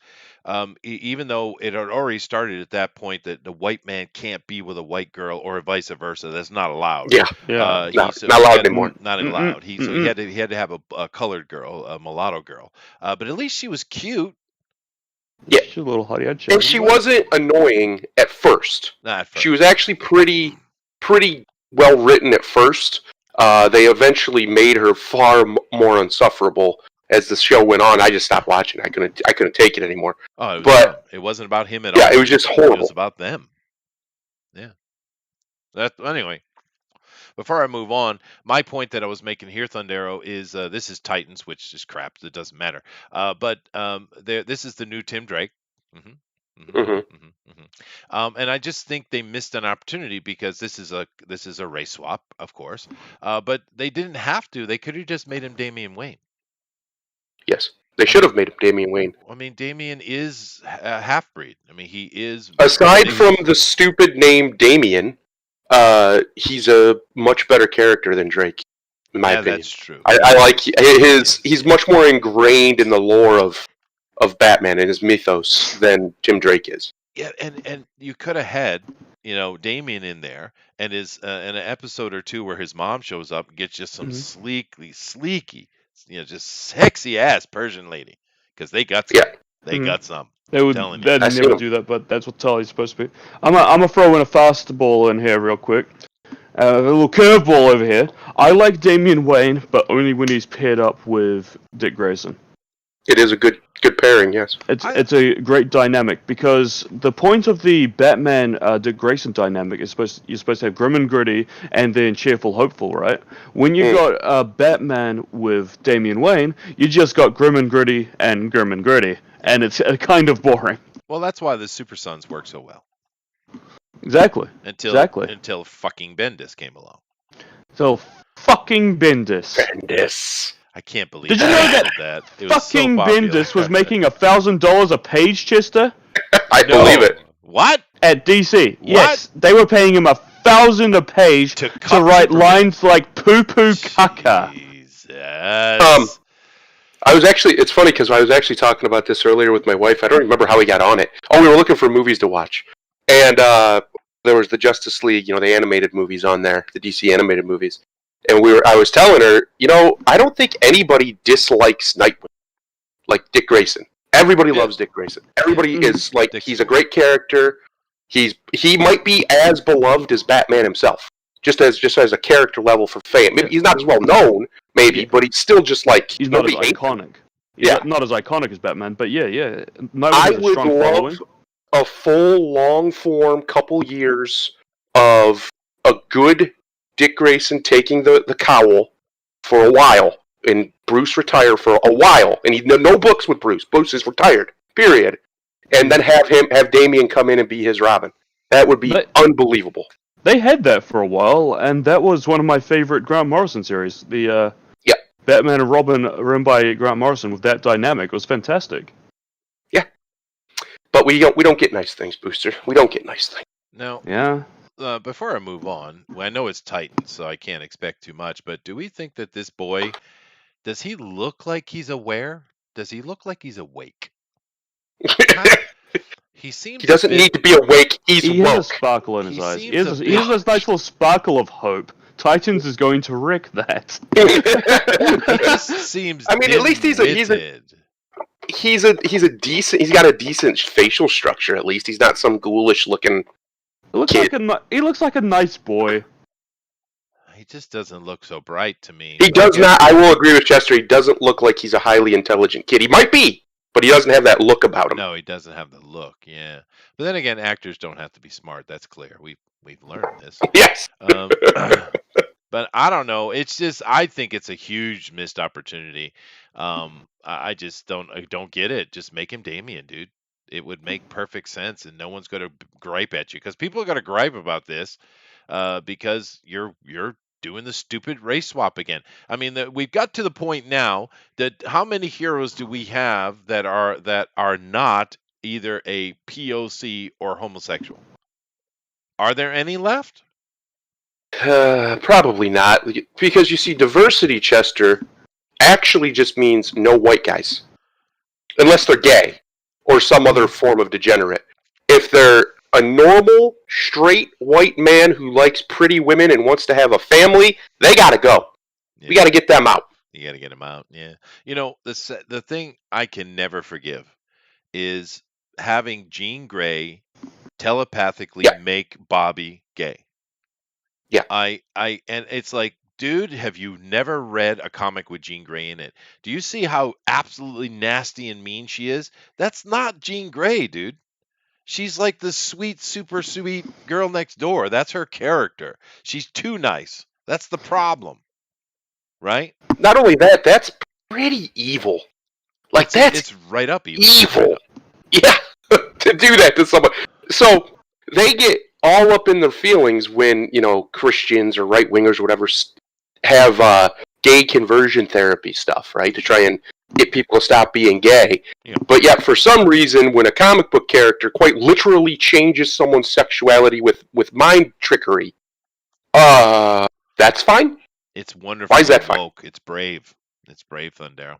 even though it had already started at that point that the white man can't be with a white girl or vice versa, that's not allowed. Yeah, Yeah. not allowed anymore. Not allowed. So he had to have a colored girl, a mulatto girl. But at least she was cute. Yeah. She's a little hottie. I'd And she wasn't annoying at first. Not at first. She was actually pretty well written at first. They eventually made her far more insufferable as the show went on. I just stopped watching. I couldn't take it anymore. Oh, but it wasn't about him at all. Yeah, it was just horrible. It was about them. Yeah. Anyway. Before I move on, my point that I was making here, Thundero, is this is Titans, which is crap. It doesn't matter. But this is the new Tim Drake. And I just think they missed an opportunity because this is a race swap, of course. But they didn't have to. They could have just made him Damian Wayne. Yes, they should have made him Damian Wayne. I mean, Damian is a half breed. I mean, he is. Aside from the stupid name Damian, he's a much better character than Drake, in my opinion. That's true. I like he's much more ingrained in the lore of Batman and his mythos than Tim Drake is. Yeah, and you could have had, Damian in there and in an episode or two where his mom shows up and gets just some sleeky, just sexy ass Persian lady, because they got some. Yeah. They got some. They'd never do that, but that's what Tully's supposed to be. I'm gonna throw in a fastball in here real quick. A little curveball over here. I like Damian Wayne, but only when he's paired up with Dick Grayson. It is a good pairing, yes. It's a great dynamic because the point of the Batman Dick Grayson dynamic is you're supposed to have grim and gritty and then cheerful, hopeful, right? When you got Batman with Damian Wayne, you just got grim and gritty, and it's kind of boring. Well, that's why the Super Sons work so well. Exactly. Until fucking Bendis came along. So fucking Bendis. I can't believe. Did you know that it was fucking so Bendis was making $1,000 a page, Chester? I believe it. What? At DC. Yes, they were paying him $1,000 a page to write lines like poo poo caca. Jesus. It's funny because I was actually talking about this earlier with my wife. I don't remember how we got on it. Oh, we were looking for movies to watch. And there was the Justice League, the animated movies on there, the DC animated movies. And I was telling her, I don't think anybody dislikes Nightwing like Dick Grayson. Everybody loves Dick Grayson. Everybody is like, he's a great character. He might be as beloved as Batman himself, just as a character level for fame. Maybe he's not as well known, but he's still just like he's not as iconic. Not as iconic as Batman, but yeah. I would love a full long form couple years of a good Dick Grayson taking the cowl for a while, and Bruce retire for a while, and no books with Bruce. Bruce is retired, period. And then have Damian come in and be his Robin. That would be unbelievable. They had that for a while, and that was one of my favorite Grant Morrison series. The Batman and Robin written by Grant Morrison with that dynamic was fantastic. Yeah, but we don't get nice things, Booster. We don't get nice things. No. Yeah. Before I move on, I know it's Titans, so I can't expect too much, but do we think that this boy Does he look like he's aware? Does he look like he's awake? Kind of. He He seems a doesn't bit. need to be awake. He's He has a woke. sparkle in his He eyes. seems a He bit. has this nice little sparkle of hope. Titans is going to wreck that. He just seems I mean, at least dim-witted. he's a decent. He's got a decent facial structure. At least he's not some ghoulish looking kid. He looks like a nice boy. He just doesn't look so bright to me. He But I does guess not. I will agree with Chester. He doesn't look like he's a highly intelligent kid. He might be, but he doesn't have that look about him. no, he doesn't have the look. Yeah, but then again, actors don't have to be smart. That's clear. We've learned this. Yes. Um, but I don't know. It's just I think it's a huge missed opportunity. I just I don't get it. Just make him Damien, dude. It would make perfect sense, and no one's going to gripe at you because people are going to gripe about this because you're doing the stupid race swap again. I mean, we've got to the point now that how many heroes do we have that are not either a POC or homosexual? Are there any left? Probably not, because you see, diversity, Chester, actually just means no white guys, unless they're gay or some other form of degenerate. If they're a normal, straight white man who likes pretty women and wants to have a family, they gotta go. We Yeah, gotta get them out. you got to get them out. Yeah, the thing I can never forgive is having Jean Grey telepathically Yeah, make Bobby gay. yeah. And it's like, dude, have you never read a comic with Jean Grey in it? Do you see how absolutely nasty and mean she is? That's not Jean Grey, dude. She's like the sweet, super sweet girl next door. That's her character. She's too nice. That's the problem, right? Not only that, that's pretty evil. Like, that's It's right up evil. evil. Yeah, to do that to someone. So they get all up in their feelings when Christians or right wingers or whatever have gay conversion therapy stuff, right, to try and get people to stop being gay. Yeah. But yet, for some reason, when a comic book character quite literally changes someone's sexuality with mind trickery, that's fine. It's wonderful. Why is that fine? Woke. It's brave. It's brave, Thundero.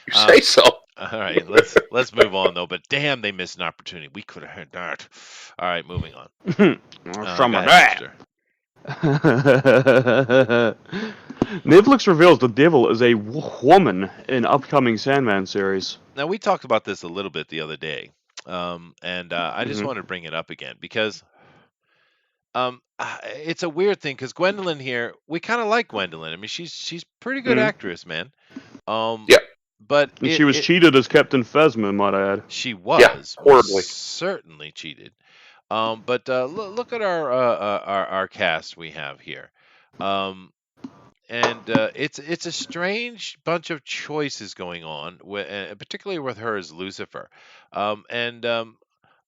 You say so. All right, let's move on though. But damn, they missed an opportunity. We could have had that. All right, moving on. Some Go of ahead, that. Netflix reveals the devil is a woman in upcoming Sandman series. Now we talked about this a little bit the other day, and I just Mhm. want to bring it up again because it's a weird thing because Gwendolyn here, we kind of like Gwendolyn. I mean, she's pretty good Mhm. actress, man. Um, Yeah. but And she was cheated as Captain Phasma, might I add. she Yeah, was horribly. most certainly cheated. But look at our cast we have here. Um, and it's a strange bunch of choices going on, particularly with her as Lucifer. And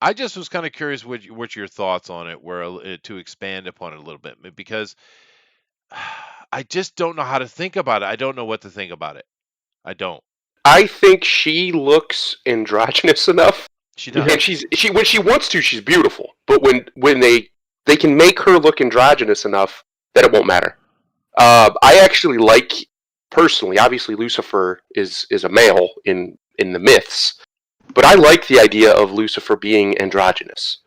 I just was kind of curious what your thoughts on it were to expand upon it a little bit because I just don't know how to think about it. I don't know what to think about it. I don't. I think she looks androgynous enough. She Yeah. does. And she when she wants to, she's beautiful. But when they can make her look androgynous enough that it won't matter. I actually like, personally. Obviously, Lucifer is a male in the myths, but I like the idea of Lucifer being androgynous,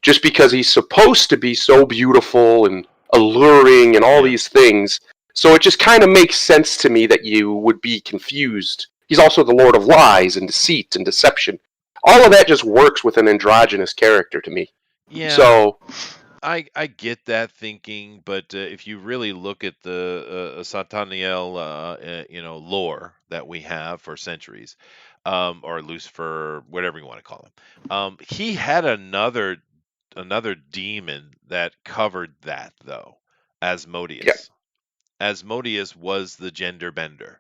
just because he's supposed to be so beautiful and alluring and all Yeah. these things. So it just kind of makes sense to me that you would be confused. He's also the Lord of Lies and deceit and deception. All of that just works with an androgynous character to me. Yeah. So I get that thinking, but if you really look at the Sataniel, lore that we have for centuries, or Lucifer, whatever you want to call him, he had another demon that covered that though, Asmodeus. Yeah. Asmodeus was the gender bender.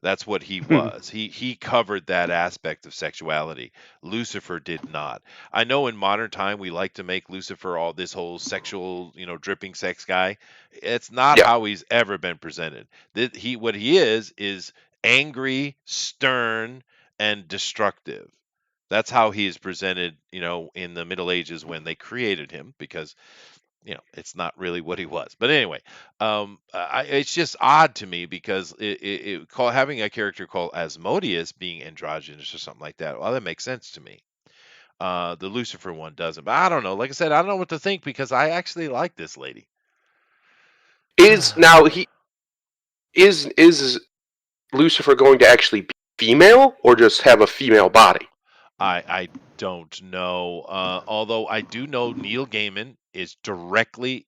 That's what he was. He covered that aspect of sexuality. Lucifer did not. I know in modern time we like to make Lucifer all this whole sexual, dripping sex guy. It's not yeah, how he's ever been presented. What he is angry, stern, and destructive. That's how he is presented, in the Middle Ages when they created him, because it's not really what he was. But anyway, it's just odd to me because having a character called Asmodeus being androgynous or something like that. Well, that makes sense to me. The Lucifer one doesn't, but I don't know. Like I said, I don't know what to think because I actually like this lady. Is now he is Lucifer going to actually be female or just have a female body? I don't know. Although I do know Neil Gaiman is directly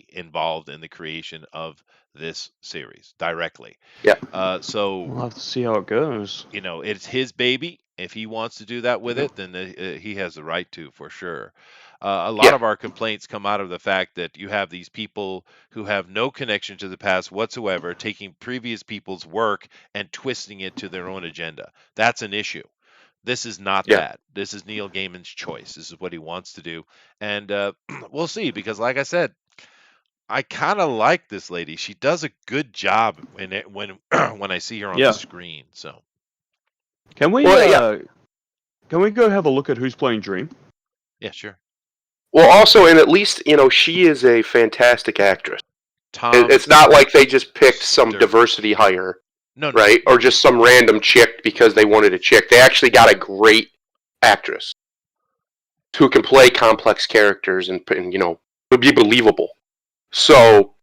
involved in the creation of this series. Directly. Yeah. So We'll have to see how it goes. it's his baby. If he wants to do that with it, then he has the right to, for sure. A lot Yeah. of our complaints come out of the fact that you have these people who have no connection to the past whatsoever, taking previous people's work and twisting it to their own agenda. That's an issue. This is not Yeah. that. This is Neil Gaiman's choice. This is what he wants to do, and we'll see. Because, like I said, I kind of like this lady. She does a good job when when I see her on Yeah. the screen. So Can we Well, yeah. can we go have a look at who's playing Dream? yeah, sure. Well, also, and at least she is a fantastic actress. Tom, It's not like they just picked some Sturridge. diversity hire, No, right? Or just some random chick because they wanted a chick. They actually got a great actress who can play complex characters and would be believable. So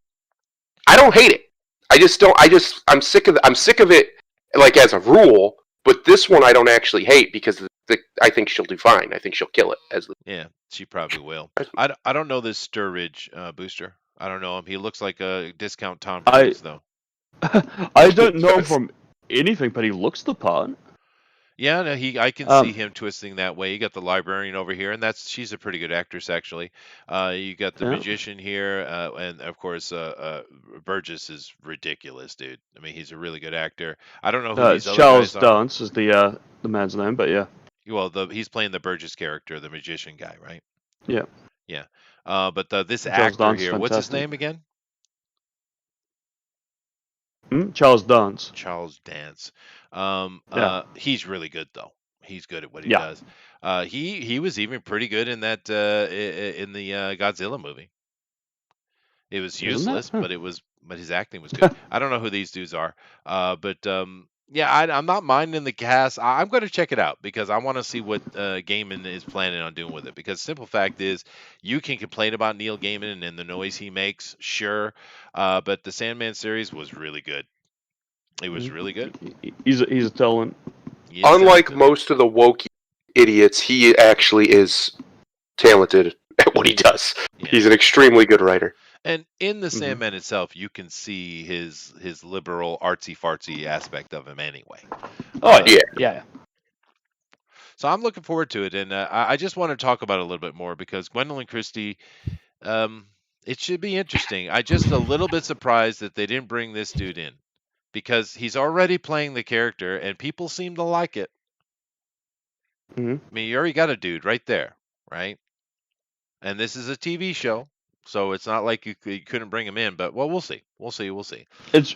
I don't hate it. I just don't. I'm sick of. I'm sick of it. Like as a rule, but this one I don't actually hate because I think she'll do fine. I think she'll kill it as. Yeah, she probably will. I don't know this Sturridge booster. I don't know him. He looks like a discount Tom Cruise, though. I don't know him from anything, but he looks the part. Yeah, no, I can see him twisting that way. You got the librarian over here, and she's a pretty good actress, actually. You got the magician here, and of course, Burgess is ridiculous, dude. I mean, he's a really good actor. I don't know who these other Charles guys are. Dance is the man's name, but yeah. Well, he's playing the Burgess character, the magician guy, right? Yeah. Yeah. But this Charles actor Dance, here, what's his fantastic. name again? Charles Dance. Charles Dance. Yeah. He's really good though. He's good at what he Yeah. does. He was even pretty good in that in the Godzilla movie. It was Isn't that? useless, Huh. but his acting was good. I don't know who these dudes are, but yeah, I'm not minding the cast. I'm going to check it out because I want to see what Gaiman is planning on doing with it. Because simple fact is, you can complain about Neil Gaiman and the noise he makes, sure, but the Sandman series was really good. It was really good. He's a talent. He is Unlike talented. most of the woke idiots, he actually is talented at what he does. Yeah. He's an extremely good writer. And in the Sandman itself, you can see his liberal artsy fartsy aspect of him anyway. Oh yeah. Yeah. So I'm looking forward to it, and I just want to talk about it a little bit more because Gwendolyn Christie, it should be interesting. I just a little bit surprised that they didn't bring this dude in because he's already playing the character, and people seem to like it. Mm-hmm. I mean, you already got a dude right there, right? And this is a TV show, so it's not like you couldn't bring him in. But well, we'll see. We'll see. It's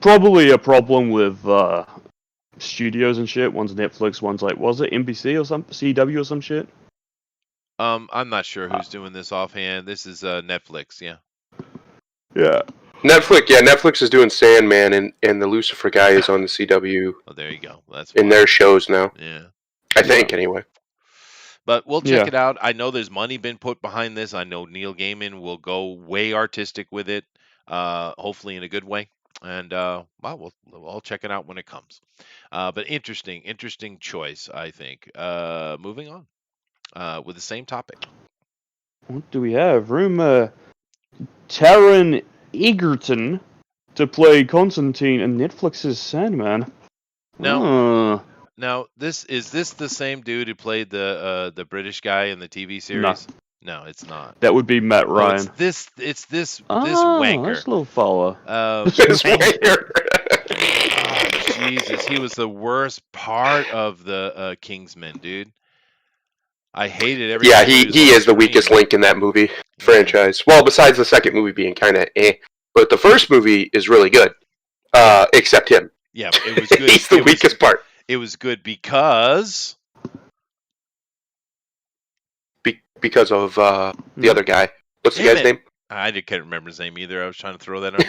probably a problem with studios and shit. One's Netflix, one's like, was it NBC or some CW or some shit? I'm not sure who's doing this offhand. This is Netflix, yeah. Yeah. Netflix is doing Sandman, and the Lucifer guy is on the CW. Oh, there you go. That's in their shows now. Yeah. I think anyway. But we'll check it out. I know there's money been put behind this. I know Neil Gaiman will go way artistic with it, hopefully in a good way. And I'll check it out when it comes. But interesting choice, I think. Moving on with the same topic. What do we have? Room Taron Egerton to play Constantine in Netflix's Sandman. Now, is this the same dude who played the British guy in the TV series? No, it's not. That would be Matt Ryan. No, it's this wanker. This little fella. This wanker. Oh, Jesus, he was the worst part of the Kingsman, dude. I hated every. Yeah, he is the weakest link in that movie franchise. Well, besides the second movie being kind of but the first movie is really good. Except him. Yeah, it was good. He's the weakest part. It was good because because of the other guy. What's the Damn guy's it! name? Can't remember his name either. I was trying to throw that on you.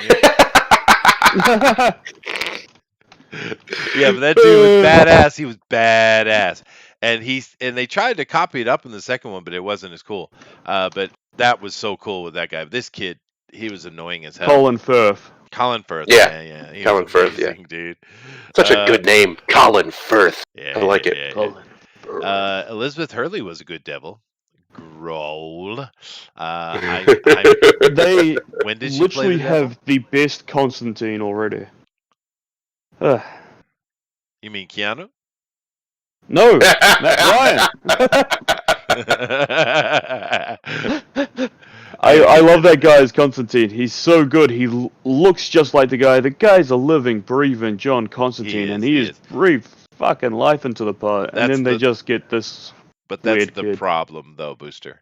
Yeah, but that dude was badass. He was badass, and they tried to copy it up in the second one, but it wasn't as cool. But that was so cool with that guy. This kid, he was annoying as hell. Colin Firth. Colin Firth, Yeah, yeah, he was Colin Firth. Yeah, amazing, dude. such a good name, Colin Firth. Yeah, I like it. Colin Firth. Elizabeth Hurley was a good devil. Growl. They When did she play literally the devil? have the best Constantine already. Ugh. You mean Keanu? No, Matt Ryan. I love that guy as Constantine. He's so good. He looks just like the guy. The guy's a living, breathing John Constantine, and he he is is. breathed fucking life into the part. And That's then they the just get this But that's weird the kid. problem, though, Booster.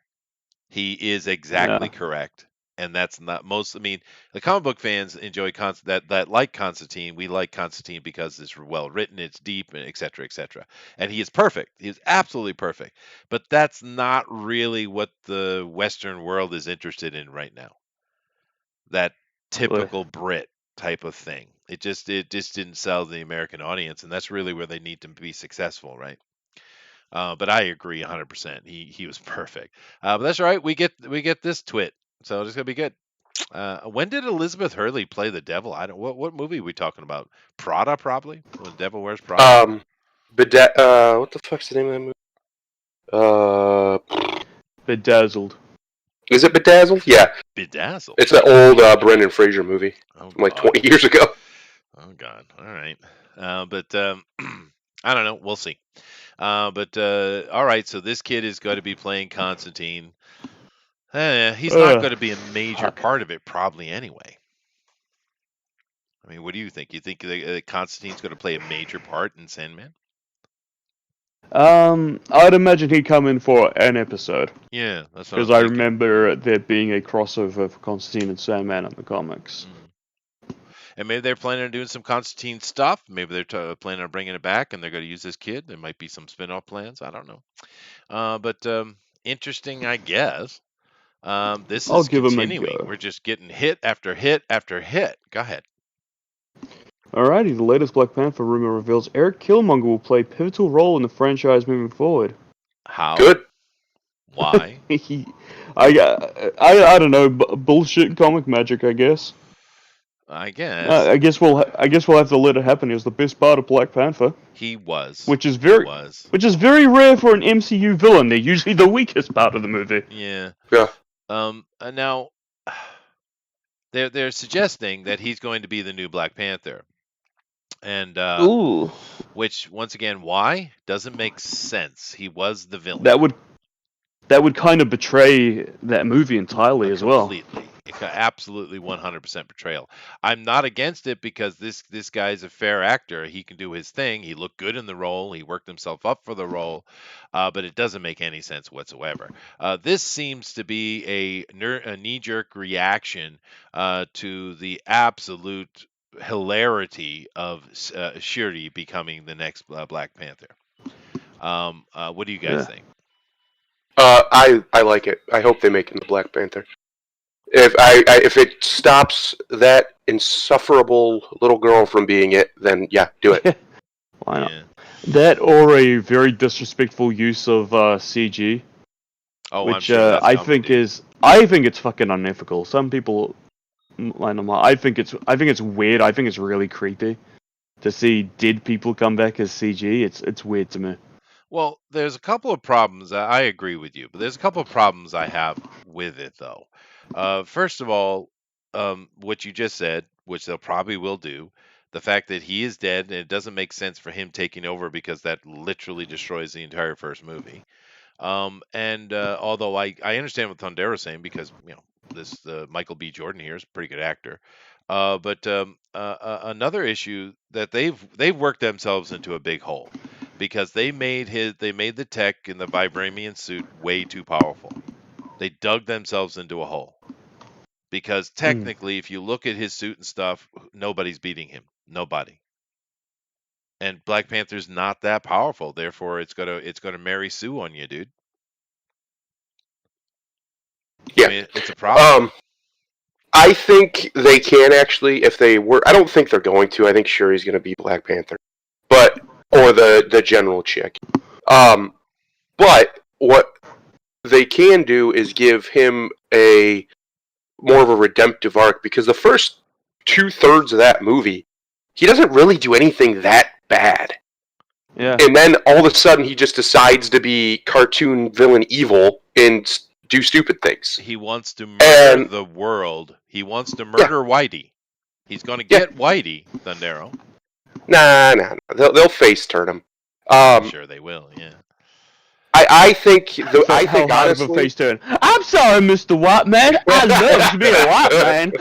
He is exactly Yeah. correct, and that's not most. I mean, the comic book fans enjoy that like Constantine. We like Constantine because it's well written, it's deep, and etc. etc. And he is perfect. He is absolutely perfect. But that's not really what the Western world is interested in right now. That Ugh. typical Brit type of thing. It just didn't sell the American audience, and that's really where they need to be successful, right? But I agree 100%. He was perfect. But that's all right. We get this twit, so it's gonna be good. When did Elizabeth Hurley play the devil? I don't. What movie are we talking about? Prada, probably. When Devil Wears Prada. What the fuck's the name of that movie? Bedazzled. Is it Bedazzled? Yeah, Bedazzled. it's that old Brendan Fraser movie Oh from like God. 20 years ago. Oh God. All right. But I don't know. We'll see. But all right. So this kid is going to be playing Constantine. He's not going to be a major Fuck. part of it, probably anyway. I mean, what do you think? You think that Constantine's going to play a major part in Sandman? I'd imagine he'd come in for an episode. Yeah, that's what Because I'm I thinking. remember there being a crossover for Constantine and Sandman in the comics. And maybe they're planning on doing some Constantine stuff. Maybe they're planning on bringing it back, and they're going to use this kid. There might be some spin-off plans. I don't know. But interesting, I guess. This I'll is give him a continuing. go. We're just getting hit after hit after hit. Go ahead. Alrighty, the latest Black Panther rumor reveals Eric Killmonger will play a pivotal role in the franchise moving forward. How? Good. Why? I don't know, bullshit comic magic, I guess. I guess I guess we'll have to let it happen. He was the best part of Black Panther, he was. which is He was. very rare for an MCU villain. They're usually the weakest part of the movie. Yeah. Yeah. Now they're suggesting that he's going to be the new Black Panther, and Ooh, which once again, why doesn't make sense. He was the villain. that would kind of betray that movie entirely as well. Completely. Absolutely 100% betrayal. I'm not against it because this guy's a fair actor. He can do his thing. He looked good in the role. He worked himself up for the role, but it doesn't make any sense whatsoever. This seems to be a knee-jerk reaction to the absolute hilarity of Shuri becoming the next Black Panther. What do you guys Yeah. think? I like it. I hope they make him the Black Panther. If it stops that insufferable little girl from being it, then yeah, do it. Why not? Yeah. That or a very disrespectful use of CG, Oh, I'm which sure that's I coming, think dude. I think it's fucking unethical. Some people, I think it's weird. I think it's really creepy to see dead people come back as CG. It's weird to me. Well, there's a couple of problems. I agree with you, but there's a couple of problems I have with it, though. First of all, what you just said, which they'll probably will do, the fact that he is dead and it doesn't make sense for him taking over because that literally destroys the entire first movie. And although I understand what Thundero's saying because this Michael B. Jordan here is a pretty good actor. But another issue that they've worked themselves into a big hole because they made the tech in the vibranium suit way too powerful. They dug themselves into a hole because technically, if you look at his suit and stuff, nobody's beating him. Nobody. And Black Panther's not that powerful, therefore it's gonna marry Sue on you, dude. Yeah. I mean, it's a problem. I think they can actually, if they were. I don't think they're going to. I think Shuri's going to be Black Panther, but or the general chick. But what they can do is give him a more of a redemptive arc, because the first 2/3 of that movie, he doesn't really do anything that bad. Yeah. And then all of a sudden he just decides to be cartoon villain evil and do stupid things. He wants to murder the world. He wants to murder Whitey. He's going to get Whitey, Thundero. Nah. They'll face turn him. I'm sure they will, yeah. I think I think honestly, of a face turn. I'm sorry, Mr. White Man. I love to be a white man.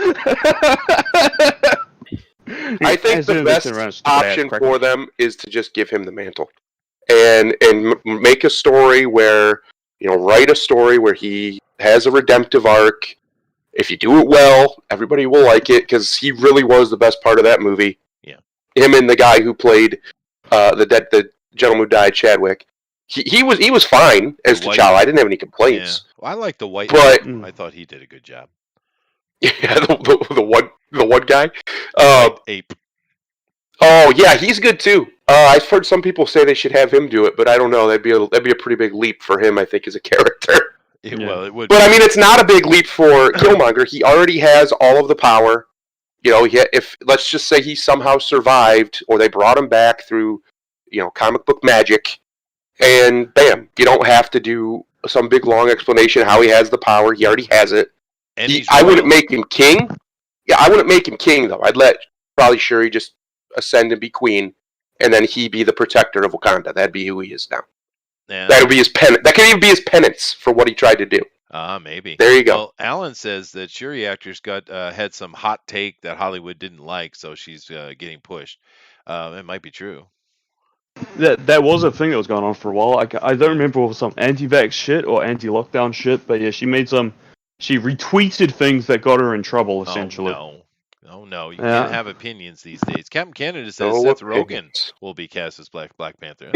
I think the best option for them is to just give him the mantle, and make a story where, write a story where he has a redemptive arc. If you do it well, everybody will like it, because he really was the best part of that movie. Yeah, him and the guy who played the gentleman who died, Chadwick. He was fine as T'Challa. I didn't have any complaints. Yeah. Well, I like the white, but I thought he did a good job. Yeah, the one guy. Ape. Oh yeah, he's good too. I've heard some people say they should have him do it, but I don't know. That'd be a pretty big leap for him, I think, as a character. Well, it would. But I mean, it's not a big leap for Killmonger. He already has all of the power. If let's just say he somehow survived, or they brought him back through, comic book magic, and bam, you don't have to do some big long explanation how he has the power. He already has it. I wouldn't make him king. Yeah, I wouldn't make him king though. I'd let probably Shuri just ascend and be queen, and then he be the protector of Wakanda. That'd be who he is now. Yeah. That would be his penance. That could even be his penance for what he tried to do. Maybe. There you go. Well, Alan says that Shuri actors had some hot take that Hollywood didn't like, so she's getting pushed. It might be true. That was a thing that was going on for a while. I don't remember if it was some anti-vax shit or anti-lockdown shit, but yeah, she retweeted things that got her in trouble, essentially. Oh no! You can't have opinions these days. Captain Canada says Seth Rogen will be cast as Black Panther.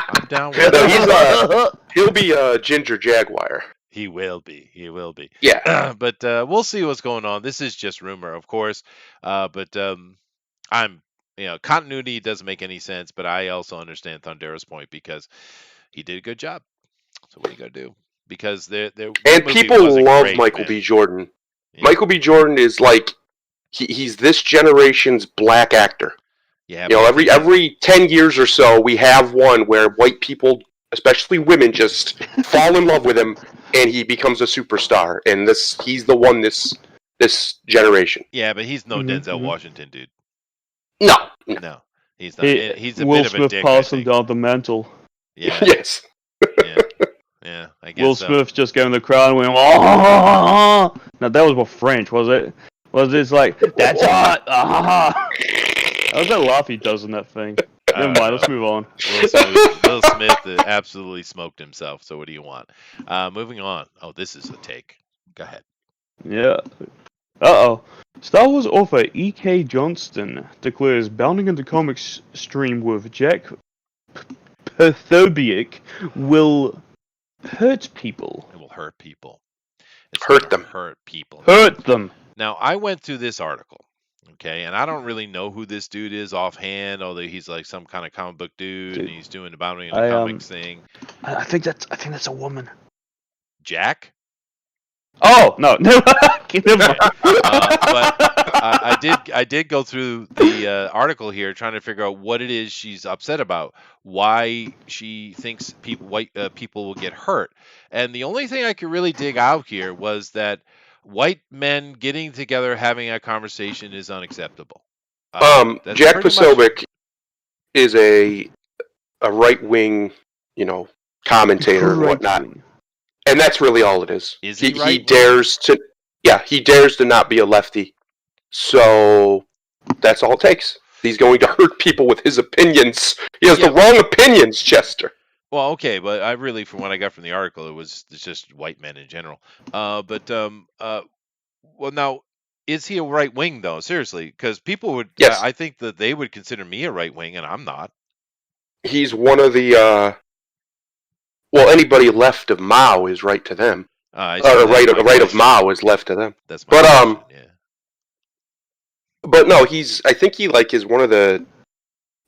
I'm down with that. He'll be a Ginger Jaguar. He will be. Yeah. But we'll see what's going on. This is just rumor, of course. But I'm, continuity doesn't make any sense. But I also understand Thundero's point, because he did a good job. So what are you gonna do? Because and people love Michael B. Jordan. Yeah. Michael B. Jordan is like he's this generation's black actor. Yeah. Every 10 years or so, we have one where white people, especially women, just fall in love with him, and he becomes a superstar. And he's the one this generation. Yeah, but he's no Denzel Washington, dude. No, he's not. He's a Will bit Smith of a dick. passed him down the mantle. Yeah. Yes. Yeah. I guess Will Smith just going in the crowd and went, oh! Now that was French, was it? Was it like, that's hot? How's that laugh he does in that thing? Never mind, let's move on. Will Smith absolutely smoked himself, so what do you want? Moving on. Oh, this is a take. Go ahead. Yeah. Uh-oh. Star Wars author E.K. Johnston declares bounding into comics stream with Jack Perthobiak will hurt people. It will hurt people. Hurt them. Hurt people. Hurt them. Now, I went through this article, okay, and I don't really know who this dude is offhand, although he's like some kind of comic book dude, and he's doing the boundary in the comics thing. I think that's a woman. Jack? Oh no, never mind. But I did go through the article here, trying to figure out what it is she's upset about, why she thinks white people will get hurt, and the only thing I could really dig out here was that white men getting together having a conversation is unacceptable. Jack Posobiec is a right-wing, commentator and whatnot. And that's really all it is. He dares to not be a lefty. So that's all it takes. He's going to hurt people with his opinions. He has the wrong opinions, Chester. Well, okay, but I really, from what I got from the article, it's just white men in general. Well, now, is he a right wing though? Seriously, because people would. Yes. I think that they would consider me a right wing, and I'm not. He's one of the. Well, anybody left of Mao is right to them. I see A that in right, my a right of question. Ma is left to them. That's my But question. Yeah. but no, I think he like is one of the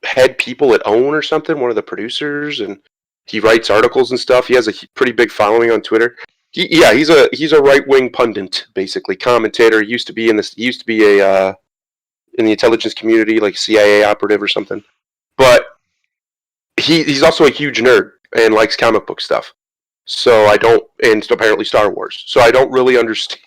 head people at OWN or something, one of the producers, and he writes articles and stuff. He has a pretty big following on Twitter. He's a right wing pundit, basically commentator. He used to be in this. He used to be a in the intelligence community, like CIA operative or something. But he's also a huge nerd and likes comic book stuff. So I don't, and apparently Star Wars. So I don't really understand.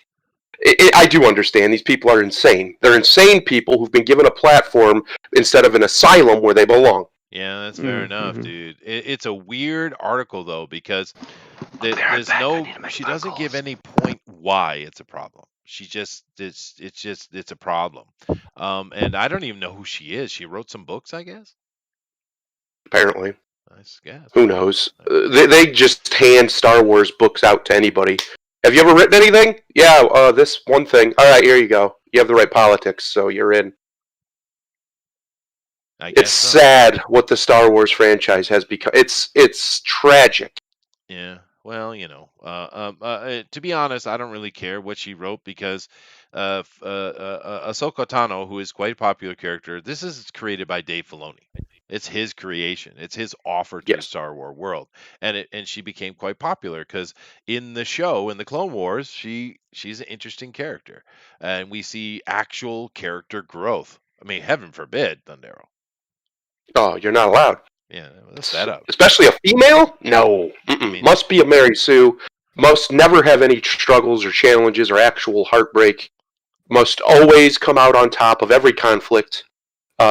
I do understand these people are insane. They're insane people who've been given a platform instead of an asylum where they belong. Yeah, that's fair enough, Mm-hmm. dude. It's a weird article though because I'll be right there's back. I no need to make she phone doesn't give calls. any point why it's a problem. She just it's a problem. And I don't even know who she is. She wrote some books, I guess. Apparently, I guess. who knows? They just hand Star Wars books out to anybody. Have you ever written anything? Yeah, this one thing. All right, here you go. You have the right politics, so you're in. I It's guess so. sad what the Star Wars franchise has become. It's tragic. Yeah. Well, to be honest, I don't really care what she wrote because Ahsoka Tano, who is quite a popular character, this is created by Dave Filoni. It's his creation. It's his offer to the Yes. Star Wars world, and she became quite popular because in the show, in the Clone Wars, she's an interesting character, and we see actual character growth. I mean, heaven forbid, Thundero. Oh, you're not allowed. Yeah, that's set up. Especially a female? No. I Mm-mm. mean, Must be a Mary Sue. Must never have any struggles or challenges or actual heartbreak. Must always come out on top of every conflict,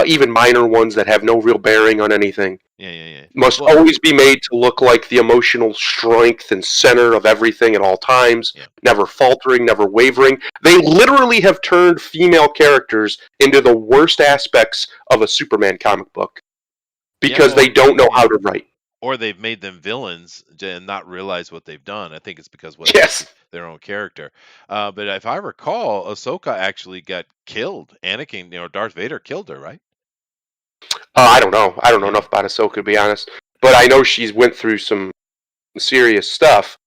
even minor ones that have no real bearing on anything. yeah. Must Well, always be made to look like the emotional strength and center of everything at all times, yeah. never faltering, never wavering. They literally have turned female characters into the worst aspects of a Superman comic book Yeah, because they don't know how to write. or they've made them villains and not realize what they've done. I think it's because what Yes. their own character. But if I recall, Ahsoka actually got killed. Anakin, Darth Vader killed her, right? I don't know. I don't know Yeah, enough about Ahsoka to be honest, but I know she's went through some serious stuff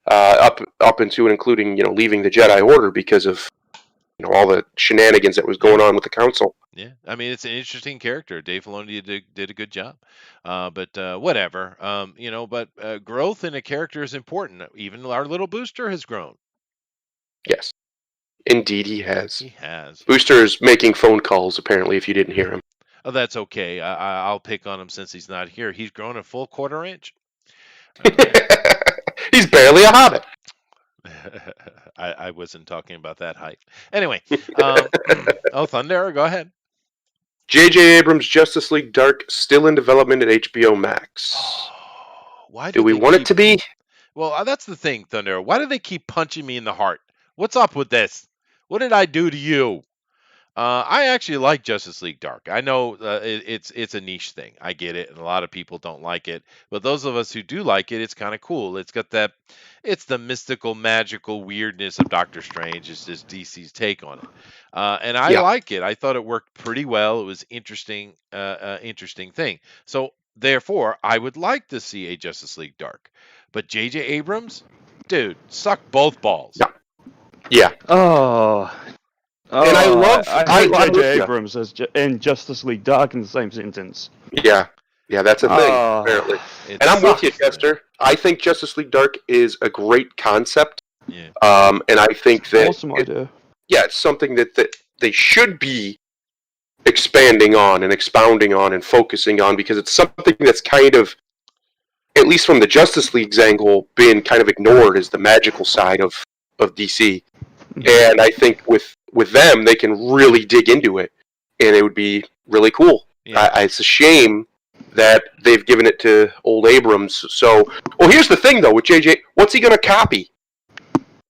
up into and including leaving the Jedi Order because of all the shenanigans that was yeah, going on with the Council. yeah. I mean, it's an interesting character. Dave Filoni did a good job. But whatever. But growth in a character is important. Even our little booster has grown. Yes, indeed he has. He has. Booster's making phone calls apparently. If you didn't hear him, Oh, that's okay. I'll pick on him since he's not here. He's grown a full quarter inch. All right. he's barely a hobbit. I wasn't talking about that height. Anyway, oh, Thunder, go ahead. J.J. Abrams' Justice League Dark still in development at HBO Max. Why Do do we they want it keep? to be? Well, that's the thing, Thunder. Why do they keep punching me in the heart? What's up with this? What did I do to you? I actually like Justice League Dark. I know it's a niche thing. I get it, and a lot of people don't like it. But those of us who do like it, it's kind of cool. It's got that, it's the mystical, magical weirdness of Doctor Strange. It's just DC's take on it, and I Yeah. like it. I thought it worked pretty well. It was interesting, interesting thing. So therefore, I would like to see a Justice League Dark. But J.J. Abrams, dude, suck both balls. Yeah. Yeah. Oh, And I love. I heard I'm with J.J. you. Abrams and Justice League Dark in the same sentence. Yeah. Yeah, that's a thing, apparently. It And I'm with you, sucks, man. Chester. I think Justice League Dark is a great concept. Yeah. And I think that Awesome idea. it's something that they should be expanding on and expounding on and focusing on because it's something that's kind of, at least from the Justice League's angle, been kind of ignored as the magical side of DC. And I think with them, they can really dig into it, and it would be really cool. Yeah. It's a shame that they've given it to old Abrams. So, well, here's the thing though with JJ, what's he going to copy?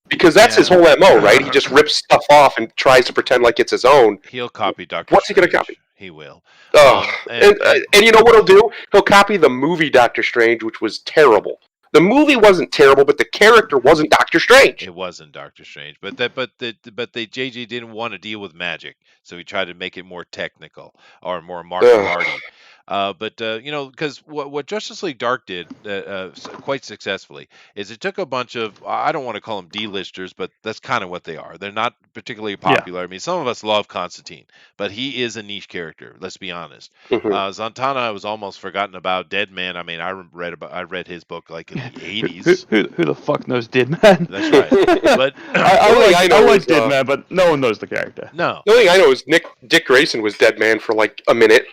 Because that's his whole MO, right? He just rips stuff off and tries to pretend like it's his own. He'll copy Doctor. What's he going to copy? He will. Oh, And- and you know what he'll do? He'll copy the movie Doctor Strange, which was terrible. The movie wasn't terrible, but the character wasn't Doctor Strange. It wasn't Doctor Strange, but the JJ didn't want to deal with magic, so he tried to make it more technical or more martial Ugh. arty. But because what Justice League Dark did quite successfully is it took a bunch of, I don't want to call them D-listers, but that's kind of what they are. They're not particularly Yeah. popular. I mean, some of us love Constantine, but he is a niche character. Let's be honest. Mhm. Zatanna was almost forgotten about. Dead Man. I mean, I read his book like in the Who, 80s. who the fuck knows Dead Man? That's right. But I only thing I know like is, Dead Man, but no one knows the character. no. The only thing I know is Dick Grayson was Dead Man for like a minute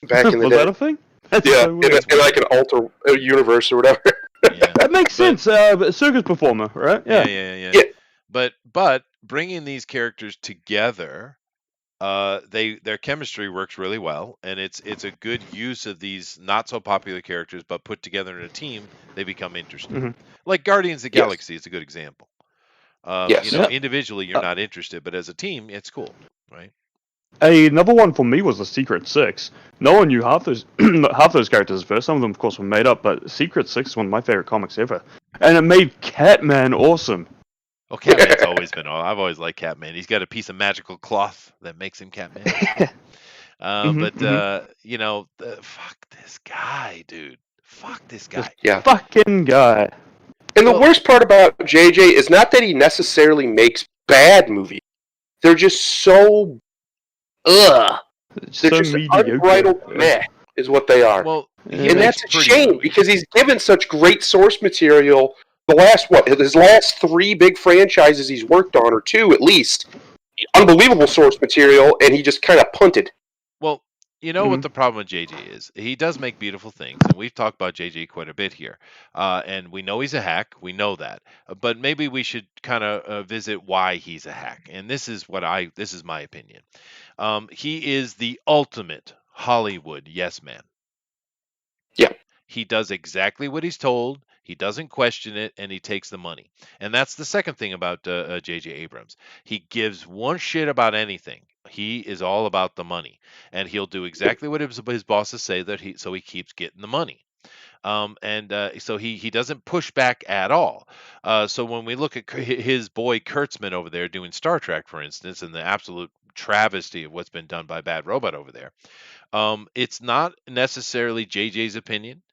back in the Was day. that a thing? That's Yeah, so in, weird. in like an alter universe or whatever. Yeah. That makes But- sense. A circus performer, right? Yeah. Yeah. But bringing these characters together, their chemistry works really well, and it's a good use of these not so popular characters, but put together in a team, they become interesting. Mhm. Like Guardians of the Yes. Galaxy is a good example. Yes. Yeah. Individually you're not interested, but as a team, it's cool, right? Another one for me was the Secret Six. No one knew half those characters at first. Some of them, of course, were made up, but Secret Six is one of my favorite comics ever, and it made Catman awesome. Oh, Catman's always been. I've always liked Catman. He's got a piece of magical cloth that makes him Catman. Fuck this guy, dude. Fuck this guy. Yeah. Fucking guy. And the Well- worst part about JJ is not that he necessarily makes bad movies. They're just so They're So just mediocre. unbridled meh is what they are. Well, And he and makes that's a pretty shame movies. because he's given such great source material. His last 3 big franchises he's worked on, or 2 at least, unbelievable source material, and he just kind of punted. Well, you know what Mhm. the problem with JJ is? He does make beautiful things, and we've talked about JJ quite a bit here. And we know he's a hack. We know that. But maybe we should kind of visit why he's a hack. And this is my opinion. He is the ultimate Hollywood yes man. Yeah. He does exactly what he's told. He doesn't question it, and he takes the money. And that's the second thing about J.J. Abrams. He gives one shit about anything. He is all about the money, and he'll do exactly what his bosses say so he keeps getting the money. So he doesn't push back at all. So when we look at his boy Kurtzman over there doing Star Trek, for instance, and the absolute travesty of what's been done by Bad Robot over there, it's not necessarily JJ's opinion.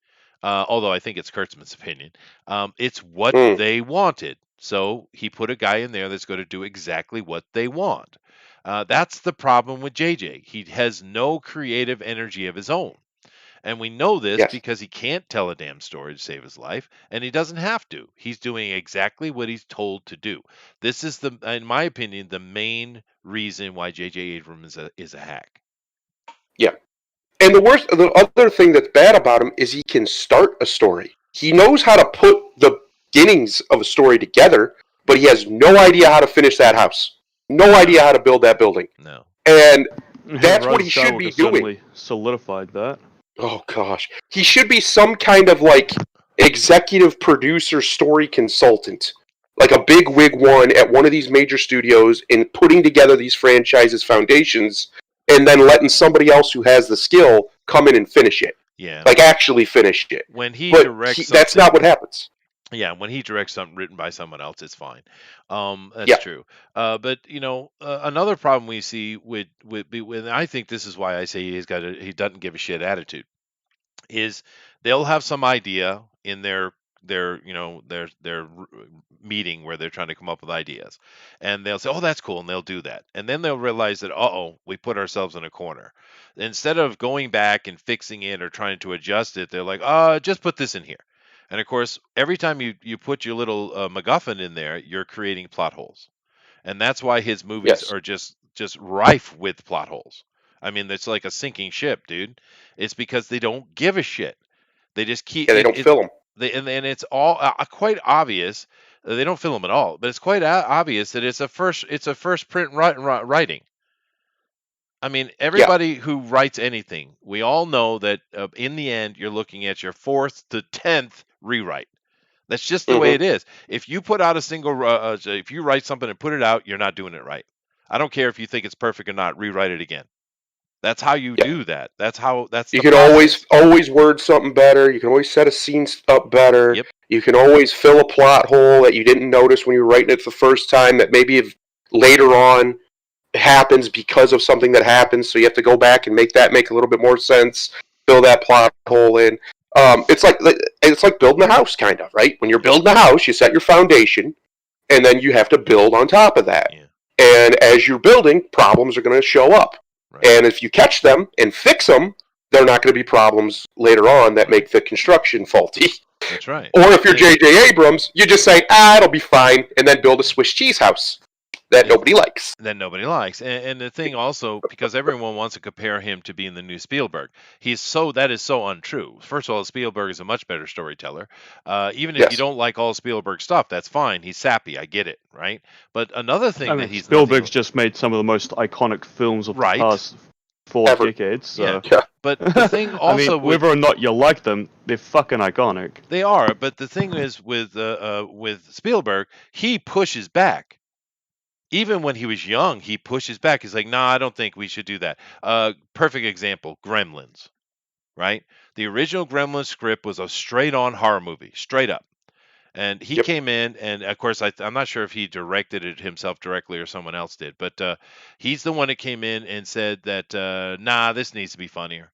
Although I think it's Kurtzman's opinion, it's what they wanted. So he put a guy in there that's going to do exactly what they want. That's the problem with JJ. He has no creative energy of his own. And we know this Yes. because he can't tell a damn story to save his life, and he doesn't have to. He's doing exactly what he's told to do. This is, in my opinion, the main reason why J.J. Abrams is a hack. Yeah. And the other thing that's bad about him is he can start a story. He knows how to put the beginnings of a story together, but he has no idea how to finish that house. No idea how to build that building. No. And that's Rise what he should be Skywalker doing. certainly solidified that. Oh gosh, he should be some kind of like executive producer, story consultant, like a big wig one at one of these major studios, in putting together these franchises' foundations, and then letting somebody else who has the skill come in and finish it. Yeah. Like actually finish it. When he But directs that's something- not what happens. Yeah, when he directs something written by someone else, it's fine. That's Yeah. true. But another problem we see with I think this is why I say he doesn't give a shit attitude, is they'll have some idea in their meeting where they're trying to come up with ideas, and they'll say, oh, that's cool, and they'll do that, and then they'll realize that, we put ourselves in a corner. Instead of going back and fixing it or trying to adjust it, they're like, just put this in here. And of course, every time you put your little MacGuffin in there, you're creating plot holes, and that's why his movies Yes. are just rife with plot holes. I mean, it's like a sinking ship, dude. It's because they don't give a shit. They just keep. Yeah, they don't fill them. And it's all quite obvious. They don't fill them at all, but it's quite obvious that it's a first print writing. I mean, everybody who writes anything, we all know that in the end, you're looking at your 4th to 10th rewrite. That's just the way it is. If you put out a single, if you write something and put it out, you're not doing it right. I don't care if you think it's perfect or not. Rewrite it again. That's how you do that. That's You the can process. always word something better. You can always set a scene up better. Yep. You can always fill a plot hole that you didn't notice when you were writing it the first time, that maybe later on happens because of something that happens. So you have to go back and make that make a little bit more sense. fill that plot hole in. It's like building a house, kind of, right? When you're building a house, you set your foundation, and then you have to build on top of that. Yeah. And as you're building, problems are going to show up. Right. And if you catch them and fix them, they're not going to be problems later on that make the construction faulty. That's right. Or if you're J.J. Abrams, you just say, it'll be fine, and then build a Swiss cheese house that nobody likes. That nobody likes. And the thing also, because everyone wants to compare him to being the new Spielberg, that is so untrue. First of all, Spielberg is a much better storyteller. Even if you don't like all Spielberg stuff, that's fine. He's sappy. I get it, right? But another thing that he's Spielberg's just made some of the most iconic films of the past 4 decades. So. Yeah. But the thing also, whether or not you like them, they're fucking iconic. They are. But the thing is, with Spielberg, he pushes back. Even when he was young, he pushes back. He's like, "Nah, I don't think we should do that." Perfect example: Gremlins, right? The original Gremlins script was a straight-on horror movie, straight up. And he came in, and of course, I'm not sure if he directed it himself directly or someone else did, but he's the one that came in and said that, "Nah, this needs to be funnier,"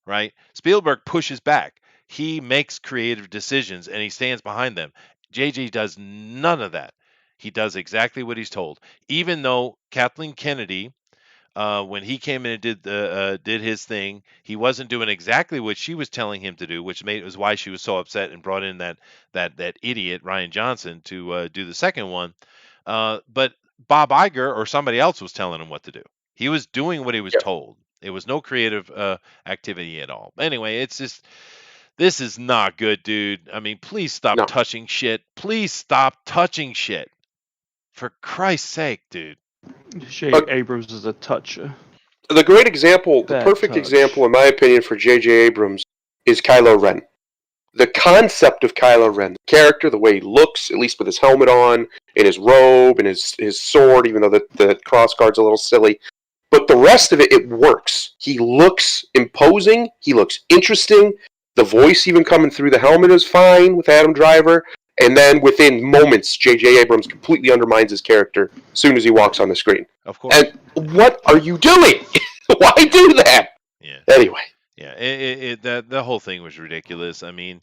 right? Spielberg pushes back. He makes creative decisions, and he stands behind them. JJ does none of that. He does exactly what he's told. Even though Kathleen Kennedy, when he came in and did his thing, he wasn't doing exactly what she was telling him to do, which was why she was so upset and brought in that idiot Ryan Johnson to do the second one. But Bob Iger or somebody else was telling him what to do. He was doing what he was told. It was no creative activity at all. Anyway, it's just. This is not good, dude. I mean, please stop touching shit. Please stop touching shit. For Christ's sake, dude. J.J. Abrams is a toucher. The great example, the perfect example, in my opinion, for J.J. Abrams is Kylo Ren. The concept of Kylo Ren, the character, the way he looks, at least with his helmet on, in his robe, and his sword, even though the crossguard's a little silly. But the rest of it, it works. He looks imposing. He looks interesting. The voice even coming through the helmet is fine with Adam Driver. And then within moments, J.J. Abrams completely undermines his character as soon as he walks on the screen. Of course. And what are you doing? Why do that? Yeah. Anyway. Yeah, the whole thing was ridiculous. I mean,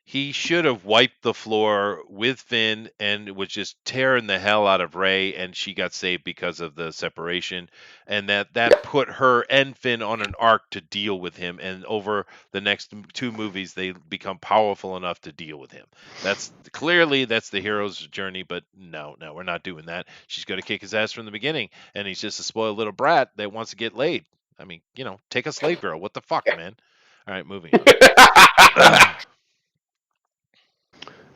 he should have wiped the floor with Finn and was just tearing the hell out of Rey, and she got saved because of the separation. And that put her and Finn on an arc to deal with him. And over the next 2 movies, they become powerful enough to deal with him. That's the hero's journey. But no, we're not doing that. She's going to kick his ass from the beginning, and he's just a spoiled little brat that wants to get laid. I mean, take a slave girl. What the fuck, man? All right, moving on.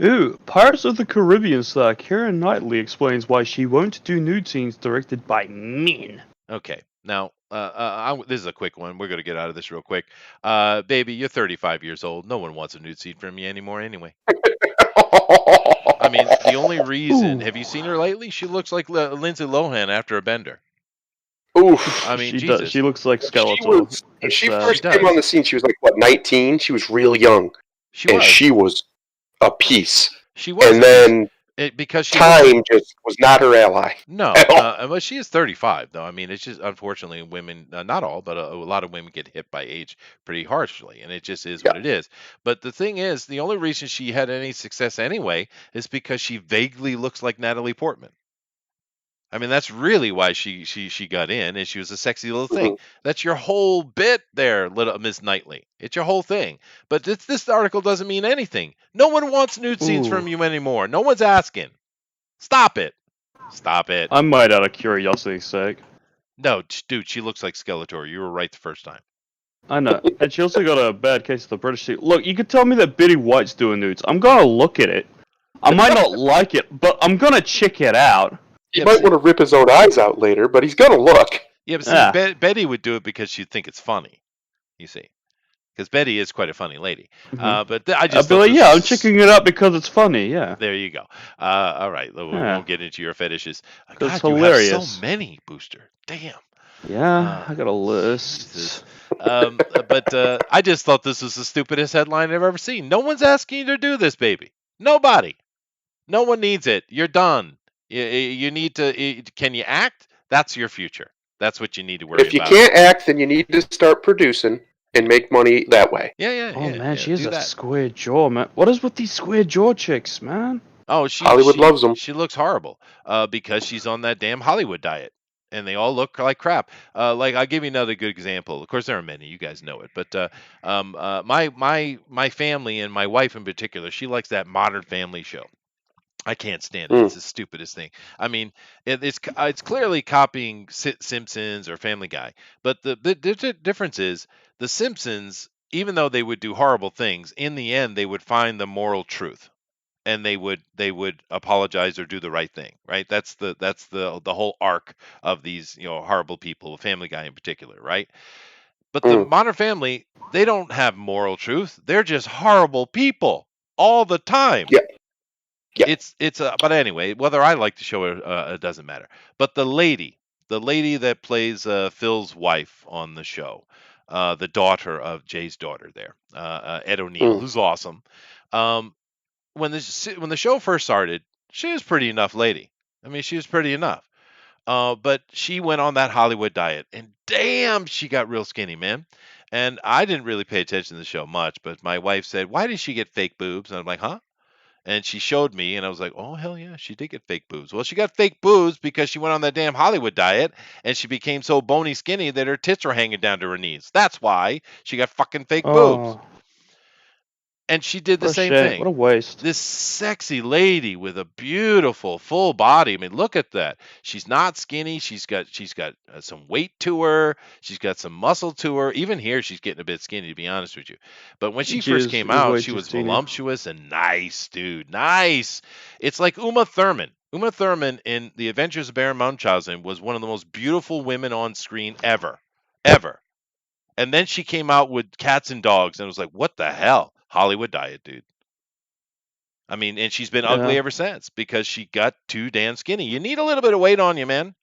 Ooh, Pirates of the Caribbean star Keira Knightley explains why she won't do nude scenes directed by men. Okay, now, this is a quick one. We're going to get out of this real quick. Baby, you're 35 years old. No one wants a nude scene from you anymore anyway. I mean, the only reason... Have you seen her lately? She looks like Lindsay Lohan after a bender. Oof. I mean, Jesus. She looks like Skeletor. When she first came on the scene, she was like, 19? She was real young. She was a piece. She was. And then because time just was not her ally. No. Well, she is 35, though. I mean, it's just, unfortunately, women, not all, but a lot of women get hit by age pretty harshly, and it just is what it is. But the thing is, the only reason she had any success anyway is because she vaguely looks like Natalie Portman. I mean, that's really why she got in, and she was a sexy little thing. That's your whole bit there, little Miss Knightley. It's your whole thing. But this article doesn't mean anything. No one wants nude scenes from you anymore. No one's asking. Stop it. Stop it. I might out of curiosity's sake. No, dude, she looks like Skeletor. You were right the first time. I know. And she also got a bad case of the British thing. Look, you could tell me that Betty White's doing nudes. I'm going to look at it. I might not like it, but I'm going to check it out. He might want to rip his own eyes out later, but he's going to look. Yeah, but see, Betty would do it because she'd think it's funny, you see. Because Betty is quite a funny lady. But I just... I'd be like, I'm checking it out because it's funny, yeah. There you go. All right, we won't get into your fetishes. That's hilarious. You have so many, Booster. Damn. Yeah, I got a list. But I just thought this was the stupidest headline I've ever seen. No one's asking you to do this, baby. Nobody. No one needs it. You're done. You need to... Can you act? That's your future. That's what you need to worry about. If you can't act, then you need to start producing. and make money that way. Yeah, yeah, Oh yeah, man, yeah. she has Do a that. square jaw, man. What is with these square jaw chicks, man? Oh, Hollywood loves them. she looks horrible because she's on that damn Hollywood diet, and they all look like crap. Like I'll give you another good example. Of course, there are many. You guys know it, but my family and my wife in particular, she likes that Modern Family show. I can't stand it. Mm. It's the stupidest thing. I mean, it's clearly copying Simpsons or Family Guy, but the difference is the Simpsons, even though they would do horrible things, in the end they would find the moral truth, and they would apologize or do the right thing, right? That's the whole arc of these horrible people, Family Guy in particular, right? But the Mm. Modern Family, they don't have moral truth. They're just horrible people all the time. Yeah. Yeah. But anyway, whether I like the show or it doesn't matter. But the lady that plays Phil's wife on the show, the daughter of Jay's daughter there, Ed O'Neill, Mm. who's awesome. Um, when the show first started, she was pretty enough lady. I mean, she was pretty enough. But she went on that Hollywood diet, and damn, she got real skinny, man. And I didn't really pay attention to the show much, but my wife said, "Why did she get fake boobs?" And I'm like, "Huh?" And she showed me, and I was like, "Oh hell yeah, she did get fake boobs." Well, she got fake boobs because she went on that damn Hollywood diet, and she became so bony skinny that her tits were hanging down to her knees. That's why she got fucking fake boobs. Oh, And she did the what a same shame. What thing. a waste. This sexy lady with a beautiful full body. I mean, look at that. She's not skinny. She's got some weight to her. She's got some muscle to her. Even here, she's getting a bit skinny, to be honest with you. But when she She first is came out, way she too was skinny. voluptuous and nice, dude. Nice. It's like Uma Thurman. Uma Thurman in The Adventures of Baron Munchausen was one of the most beautiful women on screen ever, ever. And then she came out with Cats and Dogs, and it was like, what the hell? Hollywood diet, dude. I mean, and she's been ugly Yeah. ever since because she got too damn skinny. You need a little bit of weight on you, man.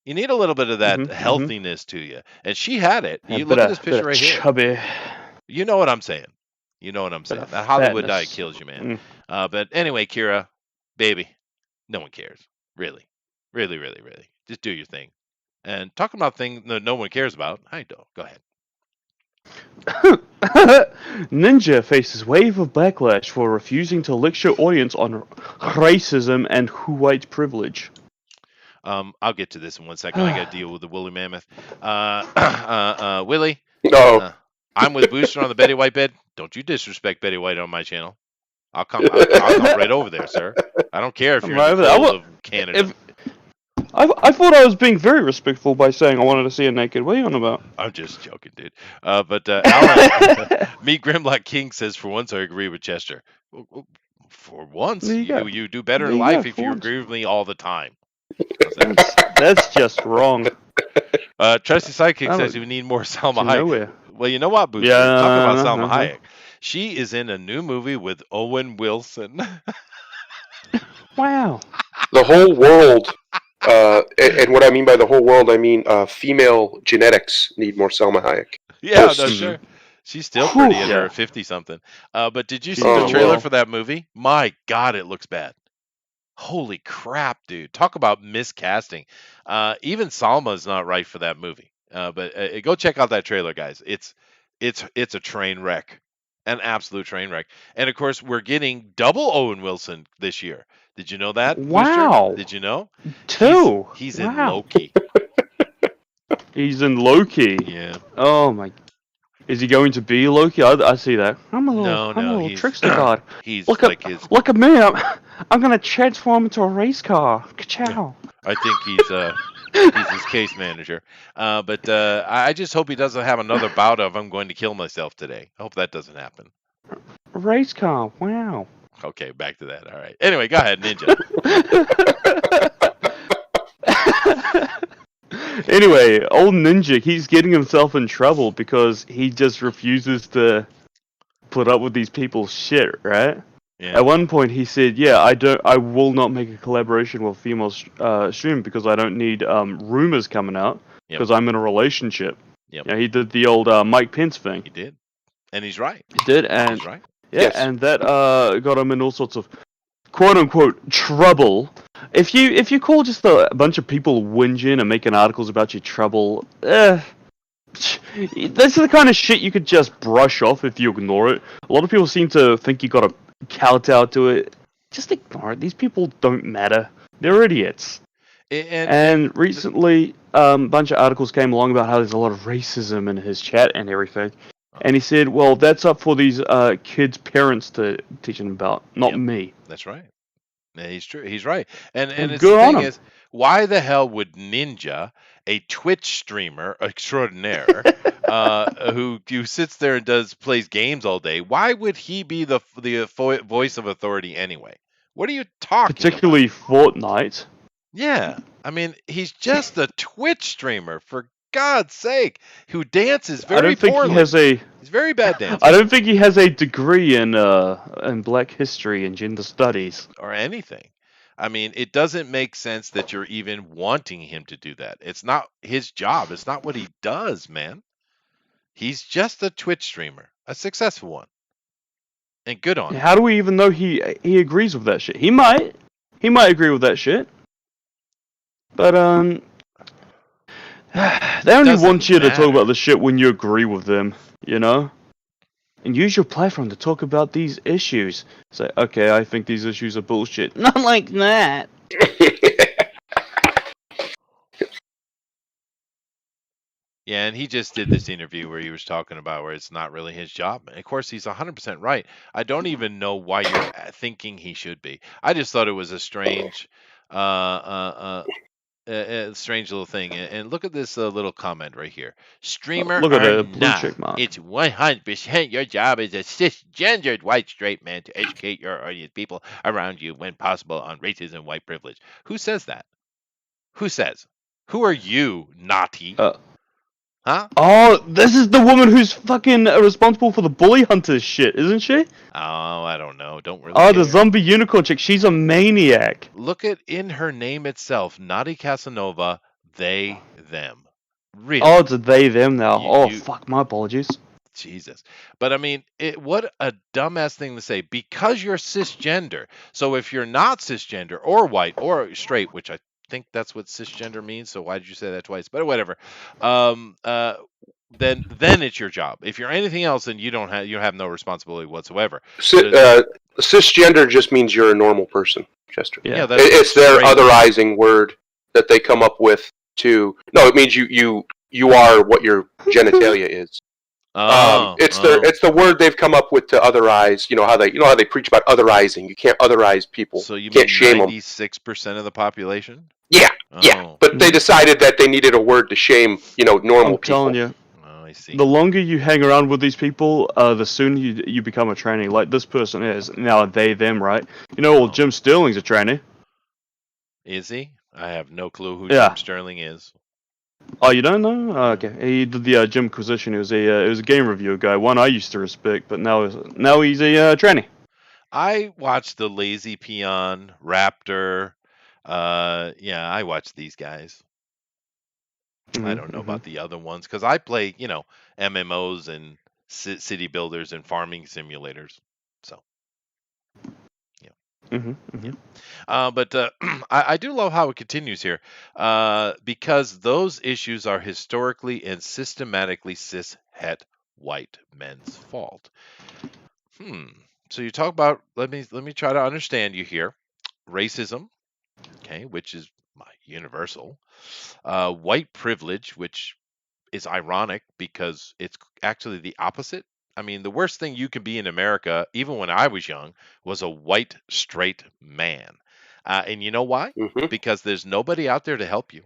You need a little bit of that Mm-hmm. healthiness to you. And she had it. A You bit look at this of, bit picture of right here. chubby, You know what I'm saying. You know what I'm bit saying. of That Hollywood diet fatness. kills you, man. Mm. But anyway, Kira, baby, no one cares. Really. Really, really, really. Just do your thing. And talking about things no one cares about, I don't. Go ahead. Ninja faces wave of backlash for refusing to lecture audience on racism and white privilege. I'll get to this in 1 second. I got to deal with the woolly mammoth. Willie, No. I'm with Booster on the Betty White bed. Don't you disrespect Betty White on my channel. I'll come right over there, sir. I don't care if I'm you're right in over the there. cold of Canada. If, I thought I was being very respectful by saying I wanted to see her naked. What are you on about? I'm just joking, dude. But Alan, Meet Grimlock King says, for once I agree with Chester. For once, There you go. you do better There in you life go, if for you once. agree with me all the time. How's that? That's just wrong. Trusty Sidekick I says don't- we need more Salma to Hayek. nowhere. Well, you know what, Booster? Yeah, Talking about uh-huh, Salma uh-huh. Hayek. She is in a new movie with Owen Wilson. Wow. The whole world, and what I mean by the whole world, I mean female genetics need more Selma Hayek. Yeah, Post. no, sure. She's still pretty in Whew. her Yeah. 50-something. But did you She's see the doing trailer well. for that movie? My God, it looks bad. Holy crap, dude. Talk about miscasting. Even Salma's not right for that movie. But go check out that trailer, guys. It's a train wreck. An absolute train wreck. And of course, we're getting double Owen Wilson this year. Did you know that, Booster? Wow. Did you know? Two. He's in Wow. Loki. He's in Loki. Yeah. Oh my. Is he going to be Loki? I see that. I'm a little he's trickster god. he's Look like at his. look at me. I'm gonna transform into a race car. Ka-chow. I think he's his case manager. But I just hope he doesn't have another bout of I'm going to kill myself today. I hope that doesn't happen. A race car. Wow. Okay, back to that. All right. Anyway, go ahead, Ninja. Anyway, old Ninja keeps getting himself in trouble because he just refuses to put up with these people's shit, right? Yeah. At one point, he said, "Yeah, I will not make a collaboration with female stream because I don't need rumors coming out Yep. because I'm in a relationship." Yep. Yeah, he did the old Mike Pence thing. He did, and he's right. He did, and He's right. yeah, Yes. and that got him in all sorts of quote unquote trouble. If you call just a bunch of people whinging and making articles about your trouble, This is the kind of shit you could just brush off if you ignore it. A lot of people seem to think you gotta kowtow to it. Just ignore it. These people don't matter. They're idiots. And recently, a bunch of articles came along about how there's a lot of racism in his chat and everything. And he said, well, that's up for these kids' parents to teach them about, not me. That's right. He's true. He's right. And it's good the on thing him. is, why the hell would Ninja, a Twitch streamer extraordinaire, who sits there and plays games all day, why would he be the voice of authority anyway? What are you talking Particularly about? Fortnite. Yeah, I mean, he's just a Twitch streamer, for God's sake, who dances very I don't think poorly. he has a. He's very bad dancer. I don't think he has a degree in Black history and gender studies or anything. I mean, it doesn't make sense that you're even wanting him to do that. It's not his job. It's not what he does, man. He's just a Twitch streamer, a successful one, and good on him. How do we even know he agrees with that shit? He might agree with that shit, but they only want you to talk about the shit when you agree with them, you know? And use your platform to talk about these issues. Say, okay, I think these issues are bullshit. Not like that. Yeah, and he just did this interview where he was talking about where it's not really his job. And of course, he's 100% right. I don't even know why you're thinking he should be. I just thought it was a strange, strange little thing. And look at this little comment right here. Streamer look at or the blue not, check mark. it's 100% your job as a cisgendered white straight man to educate your audience people around you when possible on racism and white privilege. Who says that? Who says? Who are you, naughty? Huh? Oh, this is the woman who's fucking responsible for the bully hunters shit, isn't she? Oh, I don't know. Don't really. Oh, the zombie unicorn chick. She's a maniac. Look at in her name itself, Naughty Casanova. They, them. Really? Oh, it's a they them now. Fuck. My apologies. Jesus. But I mean, what a dumbass thing to say. Because you're cisgender. So if you're not cisgender or white or straight, which I think that's what cisgender means. So why did you say that twice? But whatever. Then it's your job. If you're anything else, then you have no responsibility whatsoever. Cisgender just means you're a normal person, Chester. Yeah, it's their otherizing word that they come up with to. No, it means you are what your genitalia is. It's the word they've come up with to otherize. You know how they preach about otherizing. You can't otherize people. So you can't shame 96% of the population? Yeah, yeah. But they decided that they needed a word to shame, normal people. I'm telling you. Oh, I see. The longer you hang around with these people, the sooner you become a tranny. Like this person is now they them, right? Well, Jim Sterling's a tranny. Is he? I have no clue who Jim Sterling is. Oh, you don't know? Oh, okay. He did the Jimquisition. It was a game reviewer guy, one I used to respect, but now he's a tranny. I watched the Lazy Peon, Raptor. Yeah, I watch these guys. I don't know about the other ones because I play, MMOs and city builders and farming simulators. So, yeah. But I do love how it continues here because those issues are historically and systematically cis-het white men's fault. So you talk about let me try to understand you here. Racism, okay, which is universal. White privilege, which is ironic because it's actually the opposite. I mean, the worst thing you can be in America, even when I was young, was a white straight man. And you know why? Because there's nobody out there to help you.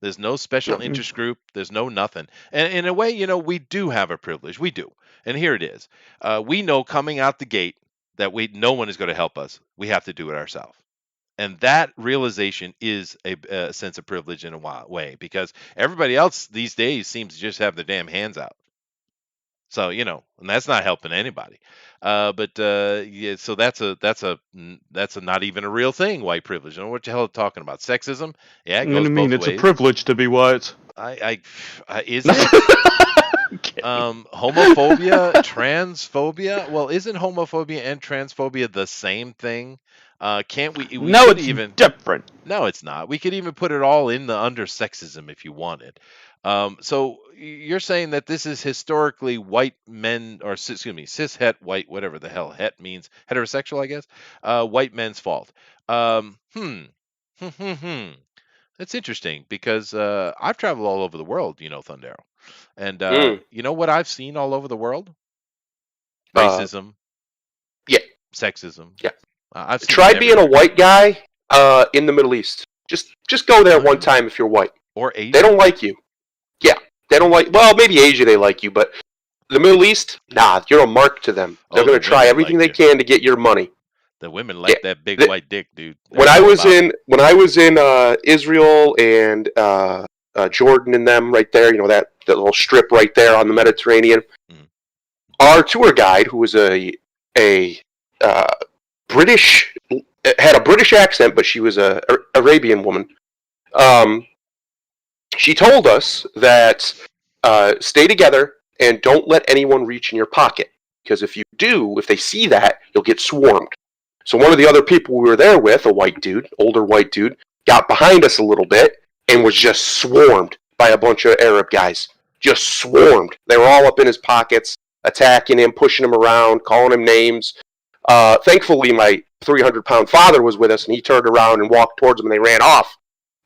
There's no special interest group. There's no nothing. And in a way, we do have a privilege. We do. And here it is. We know coming out the gate that no one is going to help us. We have to do it ourselves. And that realization is a sense of privilege in a way because everybody else these days seems to just have their damn hands out. So, and that's not helping anybody. Yeah, so that's a not even a real thing, white privilege. You know what the hell are talking about? Sexism? Yeah, it goes both ways. It's a privilege to be white. Is it? Homophobia, transphobia? Well, isn't homophobia and transphobia the same thing? Can't we? No, it's different. No, it's not. We could even put it all under sexism if you wanted. So you're saying that this is historically white men, or excuse me, cis het white, whatever the hell het means, heterosexual, I guess, white men's fault. Um, hmm, That's interesting because I've traveled all over the world, Thundero, and Mm. you know what I've seen all over the world? Uh, Racism, yeah, sexism. yeah. I've seen it Try being a everywhere. white guy in the Middle East. Just go there Oh one yeah, time if you're white. or They Asia. don't like you. Yeah, they don't like. Well, maybe Asia they like you, but the Middle East, nah, you're a mark to them. They're Oh, gonna the try women everything like they you. can to get your money. The women Yeah. like that big The, white dick, dude. when They're I all was about it. in Israel and Jordan and them right there, that little strip right there on the Mhm, Mediterranean. mhm. Our tour guide, who was a uh, British, had a British accent, but she was a Arabian woman. Um, she told us that stay together and don't let anyone reach in your pocket, because if you do, if they see that, you'll get swarmed. So one of the other people we were there with, a white dude, older white dude, got behind us a little bit and was just swarmed by a bunch of Arab guys. Just swarmed. They were all up in his pockets, attacking him, pushing him around, calling him names. Thankfully, my 300-pound father was with us, and he turned around and walked towards them, and they ran off.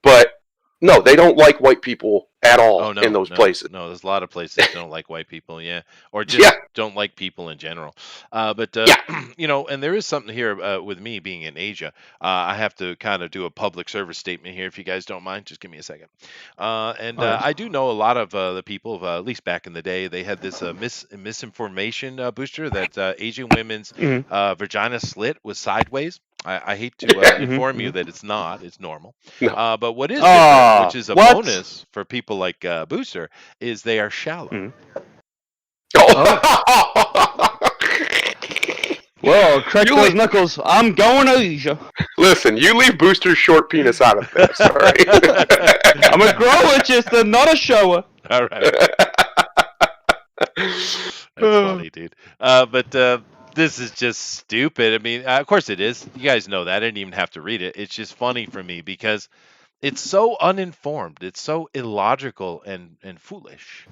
But no, they don't like white people at Oh all in no, those no, places. no. There's a lot of places don't like white people, yeah, or Yeah, just don't like people in general. But yeah. and there is something here with me being in Asia. I have to kind of do a public service statement here, if you guys don't mind. Just give me a second. And All right. I do know a lot of the people, at least back in the day, they had this misinformation booster that Asian women's Mm-hmm. vagina slit was sideways. I hate to inform you Mm-hmm. that it's not; it's normal. No. But what is different, which Ah, is a what? bonus for people like Booster, is they are shallow. Mm. Oh, Oh. well, crack you those leave, knuckles. I'm going to Asia. listen. You leave Booster's short penis out of this, all I'm a grower, just not a shower. All right, that's right? funny, dude. But this is just stupid. I mean, of course it is. You guys know that. I didn't even have to read it. It's just funny for me because it's so uninformed. It's so illogical and foolish.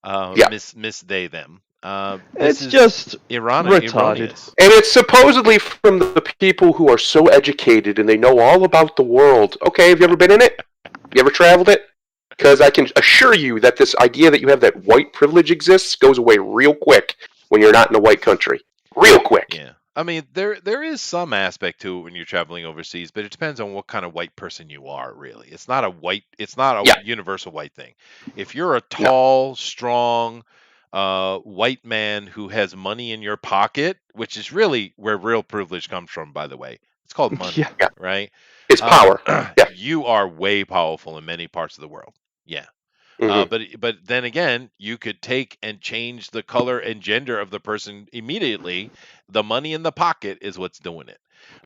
Yeah. Miss they them. This It's is just retarded. erroneous. And it's supposedly from the people who are so educated and they know all about the world. Okay, have you ever been in it? You ever traveled it? Because I can assure you that this idea that you have that white privilege exists goes away real quick when you're not in a white country. Real quick. Yeah. I mean, there is some aspect to it when you're traveling overseas, but it depends on what kind of white person you are, really. It's not a Yeah. universal white thing. If you're a No. tall, strong, white man who has money in your pocket, which is really where real privilege comes from, by the way. It's called money, Yeah. Yeah. right? It's power. Yeah. You are way powerful in many parts of the world. Yeah. Mm-hmm. But then again, you could take and change the color and gender of the person immediately. The money in the pocket is what's doing it.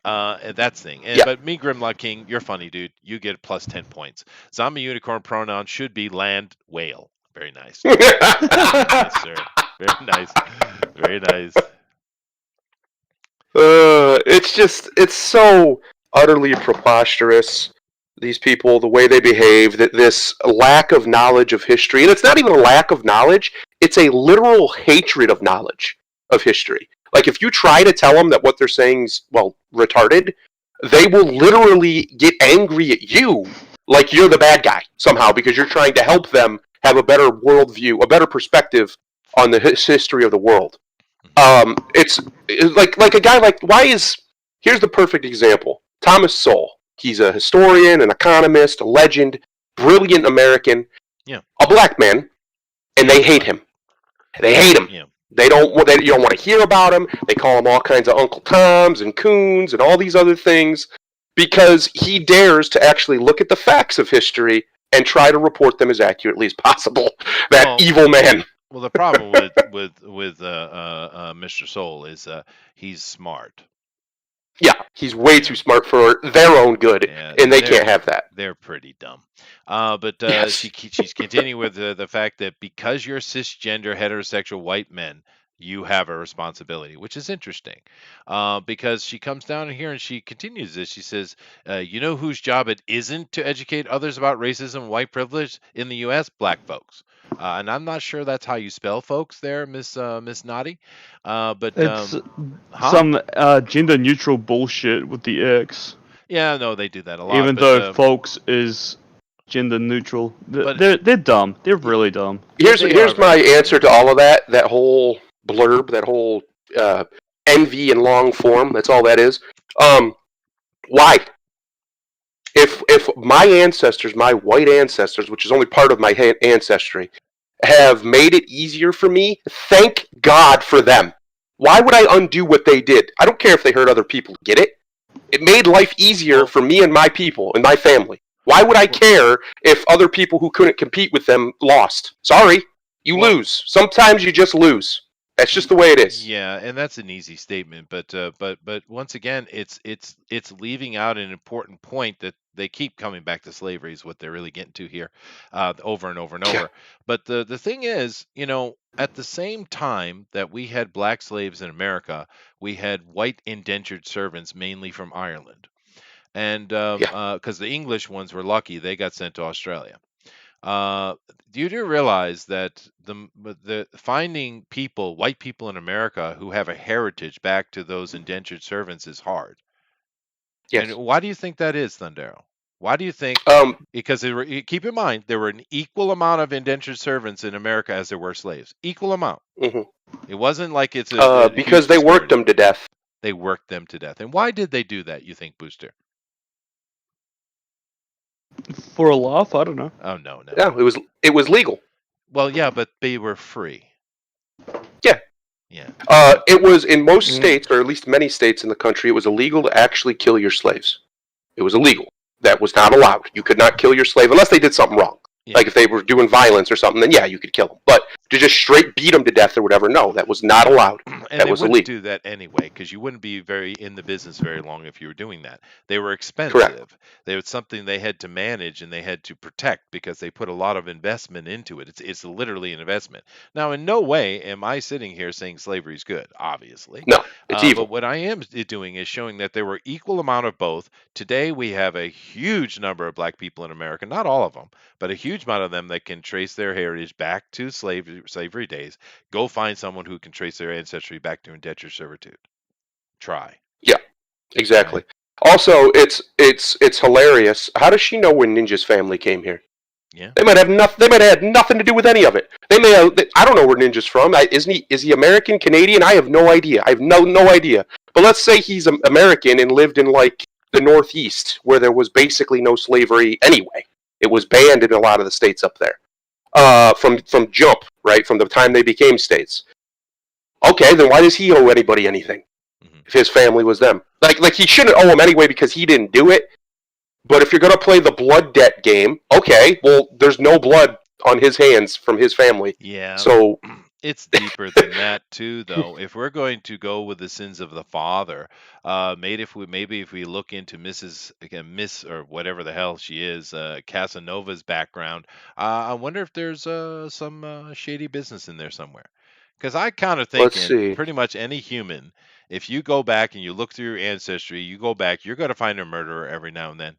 And that's thing. And Yeah. but me, Grimlock King, you're funny, dude. You get plus 10 points. Zombie unicorn pronoun should be land whale. Very nice. Very nice, sir. Very nice. Very nice. It's so utterly preposterous. These people, the way they behave, that this lack of knowledge of history, and it's not even a lack of knowledge; it's a literal hatred of knowledge of history. Like if you try to tell them that what they're saying is retarded, they will literally get angry at you, like you're the bad guy somehow because you're trying to help them have a better worldview, a better perspective on the history of the world. It's like a guy like why is here's the perfect example. Thomas Sowell. He's a historian, an economist, a legend, brilliant American, Yeah. a black man, and they hate him. They hate him. Yeah. You don't want to hear about him. They call him all kinds of Uncle Toms and Coons and all these other things because he dares to actually look at the facts of history and try to report them as accurately as possible. That Well, evil man. well, the problem with Mr. Soul is he's smart. Yeah, he's way too smart for their own good, Yeah, and they can't have that. they're pretty dumb. But Yes. she's continuing with the fact that because you're cisgender heterosexual white men, you have a responsibility, which is interesting, because she comes down here and she continues this. She says, "You know whose job it isn't to educate others about racism and white privilege in the U.S.? Black folks." And I'm not sure that's how you spell folks there, Miss Naughty, but It's huh? some gender neutral bullshit with the X. Yeah, no, they do that a lot, Even but though folks is gender neutral, but they're dumb. They're y- really dumb. they are Here's very my dumb. answer to all of that. That whole blurb, that whole uh, envy in long form. That's all that is. Um, why? If my ancestors, my white ancestors, which is only part of my ancestry, have made it easier for me, thank God for them. Why would I undo what they did? I don't care if they hurt other people. Get it? It made life easier Well, for me and my people and my family. Why would I well, care if other people who couldn't compete with them lost? Sorry, you well, lose. Sometimes you just lose. That's just the way it is. yeah, and that's an easy statement, but once again, it's leaving out an important point that they keep coming back to slavery is what they're really getting to here, over and over and Yeah, over. But the thing is, at the same time that we had black slaves in America, we had white indentured servants, mainly from Ireland, and yeah. because the English ones were lucky, they got sent to Australia. Uh, do you realize that the finding people, white people in America who have a heritage back to those indentured servants is hard? And Yes. why do you think that is, Thundero? Why do you think? Um. Because keep in mind there were an equal amount of indentured servants in America as there were slaves. Equal amount. Mhm. It wasn't like it's a huge Because they worked disparity. them to death. They worked them to death. And why did they do that? You think, Booster? For a laugh, I don't know. Oh no, no, Yeah, no. it was legal. Well, yeah, but they were free. Yeah. Yeah. It was in most Mm. states, or at least many states in the country, it was illegal to actually kill your slaves. It was illegal. That was not allowed. You could not kill your slave unless they did something wrong. Yeah. Like if they were doing violence or something, then yeah, you could kill them. But to just straight beat them to death or whatever, no, that was not allowed. And That they was wouldn't illegal. do that anyway because you wouldn't be very in the business very long if you were doing that. They were Correct. expensive. They was something they had to manage and they had to protect because they put a lot of investment into it. It's literally an investment. Now, in no way am I sitting here saying slavery is good, obviously. No, it's But evil. what I am doing is showing that there were equal amount of both. Today we have a huge number of black people in America, not all of them, but a huge amount of them that can trace their heritage back to slavery days. Go find someone who can trace their ancestry back to indentured servitude. Try. Yeah, Okay. exactly. Also, it's hilarious. How does she know when Ninja's family came here? Yeah. They might have nothing. They might have had nothing to do with any of it. They may have. I don't know where Ninja's from. Isn't he? Is he American, Canadian? I have no idea. I have no idea. But let's say he's American and lived in like the Northeast, where there was basically no slavery anyway. It was banned in a lot of the states up there. From jump, right, from the time they became states. Okay, then why does he owe anybody anything Hmm. if his family was them? Like he shouldn't owe them anyway because he didn't do it. But if you're going to play the blood debt game, okay, well, there's no blood on his hands from his family. Yeah. So, It's deeper than that too, though. If we're going to go with the sins of the father, maybe if we look into Mrs. again, Miss or whatever the hell she is, Casanova's background, I wonder if there's some shady business in there somewhere. Because I kind of let's thinking see. pretty much any human, if you go back and you look through your ancestry, you go back, you're going to find a murderer every now and then.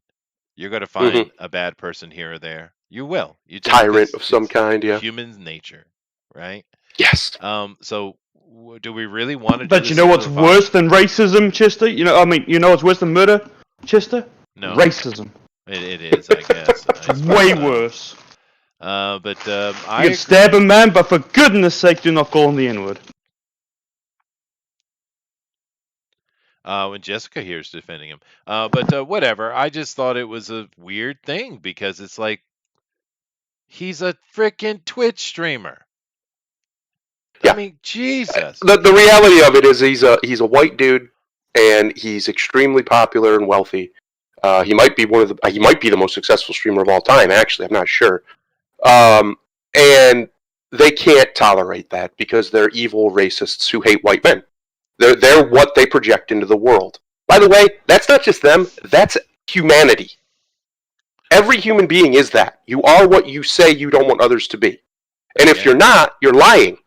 You're going to Hmm. find a bad person here or there. You will. You just Tyrant because of some it's kind, yeah. human nature, right? Yes. So do we really want to do But the you know sins of what's the father? worse than racism, Chester? You know what's worse than murder, Chester? No, Racism. it is, I guess, I suppose. Way worse. But You I can agree. stab a man, but for goodness sake, do not call him the N-word. When Jessica here is defending him, but whatever. I just thought it was a weird thing because it's like he's a freaking Twitch streamer. I Yeah. mean, Jesus. The reality of it is he's a white dude and he's extremely popular and wealthy. He might be he might be the most successful streamer of all time. Actually, I'm not sure. And they can't tolerate that because they're evil racists who hate white men. They're what they project into the world. By the way, that's not just them. That's humanity. Every human being is that. You are what you say you don't want others to be. And if Yeah. you're not, you're lying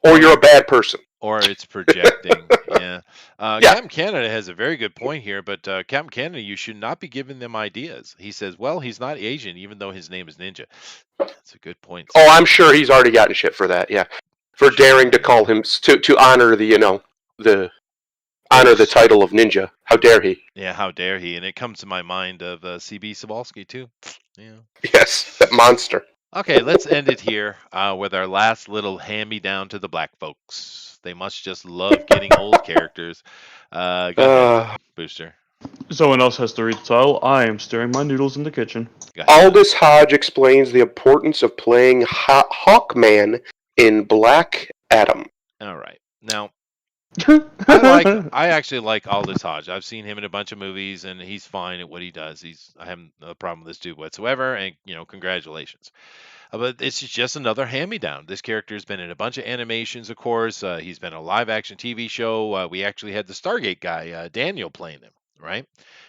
or you're a bad person. Or it's projecting. Yeah. Yeah. Captain Canada has a very good point here, but Captain Canada, you should not be giving them ideas. He says, well, he's not Asian, even though his name is Ninja. That's a good point, Oh, sir. I'm sure he's already gotten shit for that. Yeah, for daring to Should. call him to honor the honor the Yes. title of ninja. How dare he? Yeah, how dare he? And it comes to my mind of CB Cebulski, too. Yeah. Yes, that monster. Okay, let's end it here with our last little hand-me-down to the black folks. They must just love getting old characters. Go ahead, Uh, Booster. Someone else has to read the title. I am stirring my noodles in the kitchen. Go ahead. Aldous Hodge explains the importance of playing Hawkman in Black Adam. All right. Now, I I actually like Aldous Hodge. I've seen him in a bunch of movies, and he's fine at what he does. I have no problem with this dude whatsoever, and congratulations. But it's just another hand-me-down. This character has been in a bunch of animations, of course. He's been in a live-action TV show. We actually had the Stargate guy, Daniel, playing him, right?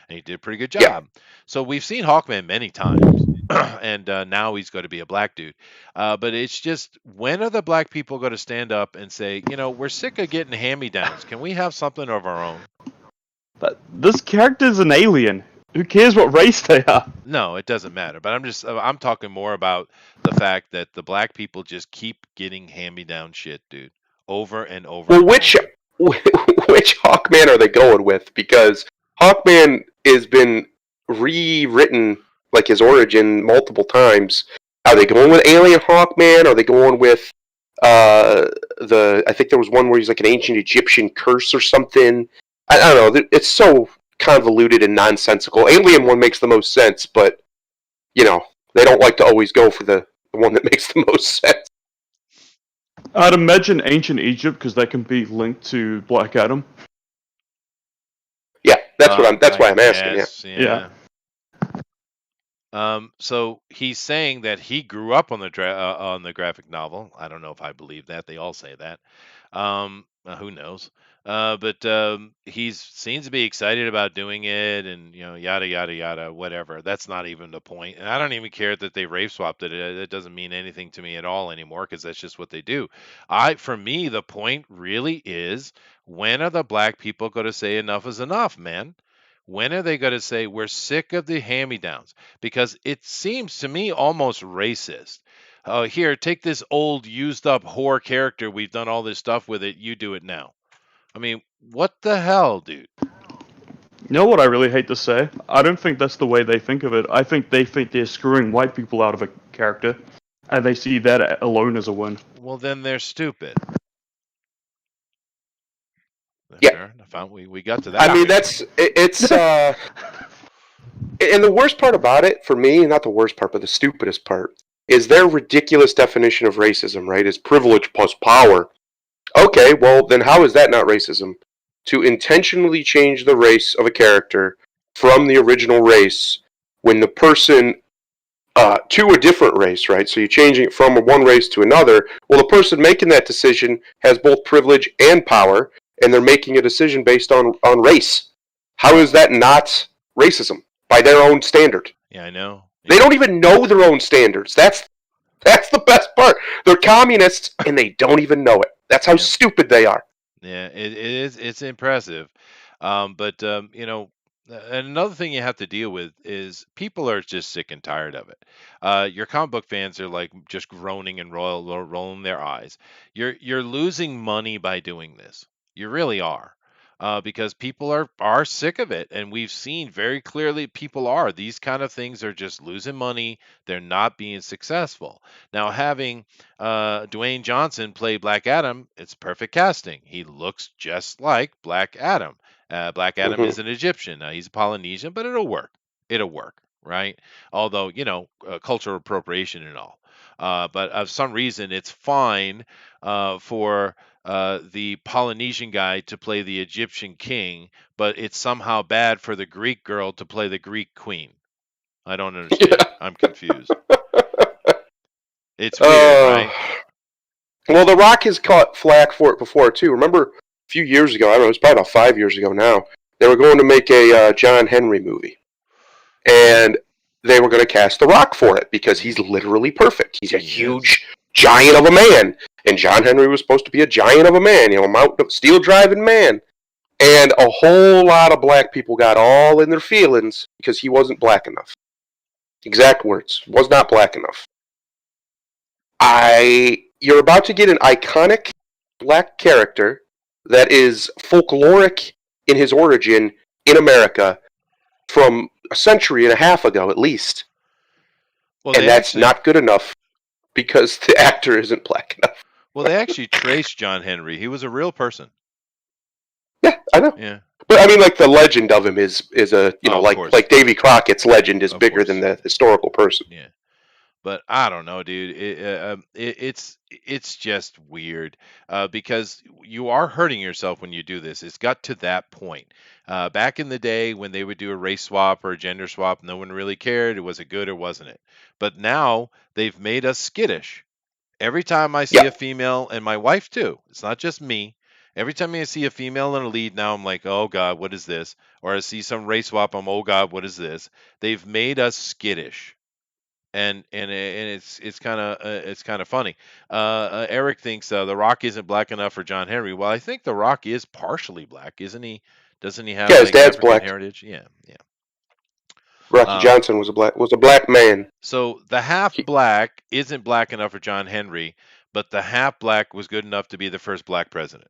And he did a pretty good Yeah. job. So we've seen Hawkman many times, and now he's going to be a black dude. But it's just, when are the black people going to stand up and say, we're sick of getting hand-me-downs. Can we have something of our own? But this character's an alien. Who cares what race they are? No, it doesn't matter. But I'm talking more about the fact that the black people just keep getting hand-me-down shit, dude, over and over. Well, and which over. which Hawkman are they going with? Because Hawkman has been rewritten, like his origin, multiple times. Are they going with Alien Hawkman? Are they going with I think there was one where he's like an ancient Egyptian curse or something. I don't know. It's so convoluted and nonsensical. Alien one makes the most sense, but they don't like to always go for the one that makes the most sense. I'd imagine ancient Egypt because that can be linked to Black Adam. Yeah, that's why I'm asking. Yeah. So he's saying that he grew up on the graphic novel. I don't know if I believe that. They all say that. Who knows? But he seems to be excited about doing it, and yada yada yada, whatever. That's not even the point, and I don't even care that they rape swapped it. It doesn't mean anything to me at all anymore because that's just what they do. For me, the point really is, when are the black people going to say enough is enough, man? When are they going to say we're sick of the hand-me-downs? Because it seems to me almost racist. Here, take this old, used-up whore character. We've done all this stuff with it. You do it now. I mean, what the hell, dude? You know what I really hate to say? I don't think that's the way they think of it. I think they think they're screwing white people out of a character, and they see that alone as a win. Well, then they're stupid. Yeah. Sure, we got to that. I mean, it's and the worst part about it, for me, not the worst part, but the stupidest part, is their ridiculous definition of racism, right? Is privilege plus power. Okay, well, then how is that not racism? To intentionally change the race of a character from the original race when the person to a different race, right? So you're changing it from one race to another. Well, the person making that decision has both privilege and power, and they're making a decision based on race. How is that not racism by their own standard? Yeah, I know. Yeah. They don't even know their own standards. That's the best part. They're communists, and they don't even know it. That's how stupid they are. Yeah, it is. It's impressive. But another thing you have to deal with is people are just sick and tired of it. Your comic book fans are like just groaning and rolling their eyes. You're losing money by doing this. You really are. Because people are sick of it, and we've seen very clearly people are. These kind of things are just losing money. They're not being successful. Now, having Dwayne Johnson play Black Adam, it's perfect casting. He looks just like Black Adam. Black Adam is an Egyptian. He's a Polynesian, but it'll work. It'll work, right? Although, cultural appropriation and all. But of some reason, it's fine for the Polynesian guy to play the Egyptian king, but it's somehow bad for the Greek girl to play the Greek queen. I don't understand. Yeah. I'm confused. It's weird, right? Well, The Rock has caught flack for it before, too. Remember a few years ago, I don't know, it was probably about 5 years ago now, they were going to make a John Henry movie. And they were going to cast The Rock for it because he's literally perfect. He's a huge giant of a man. And John Henry was supposed to be a giant of a man, a steel driving man. And a whole lot of black people got all in their feelings because he wasn't black enough. Exact words. Was not black enough. You're about to get an iconic black character that is folkloric in his origin in America from a century and a half ago at least. Well, And that's not good enough because the actor isn't black enough. Well, they actually traced John Henry. He was a real person. Yeah, I know. Yeah. But I mean, like the legend of him is a course. like Davy Crockett's legend is Of bigger course. than the historical person. Yeah. But I don't know, dude. It's just weird because you are hurting yourself when you do this. It's got to that point. Back in the day when they would do a race swap or a gender swap, no one really cared. Was it good or wasn't it? But now they've made us skittish. Every time I see a female, and my wife too, it's not just me. Every time I see a female in a lead now, I'm like, oh God, what is this? Or I see some race swap, I'm, oh God, what is this? They've made us skittish. And it's kind of funny. Eric thinks The Rock isn't black enough for John Henry. Well, I think The Rock is partially black, isn't he? Doesn't he have his like dad's African black. heritage? Yeah. Rocky Johnson was a black man. So the half black isn't black enough for John Henry, but the half black was good enough to be the first black president.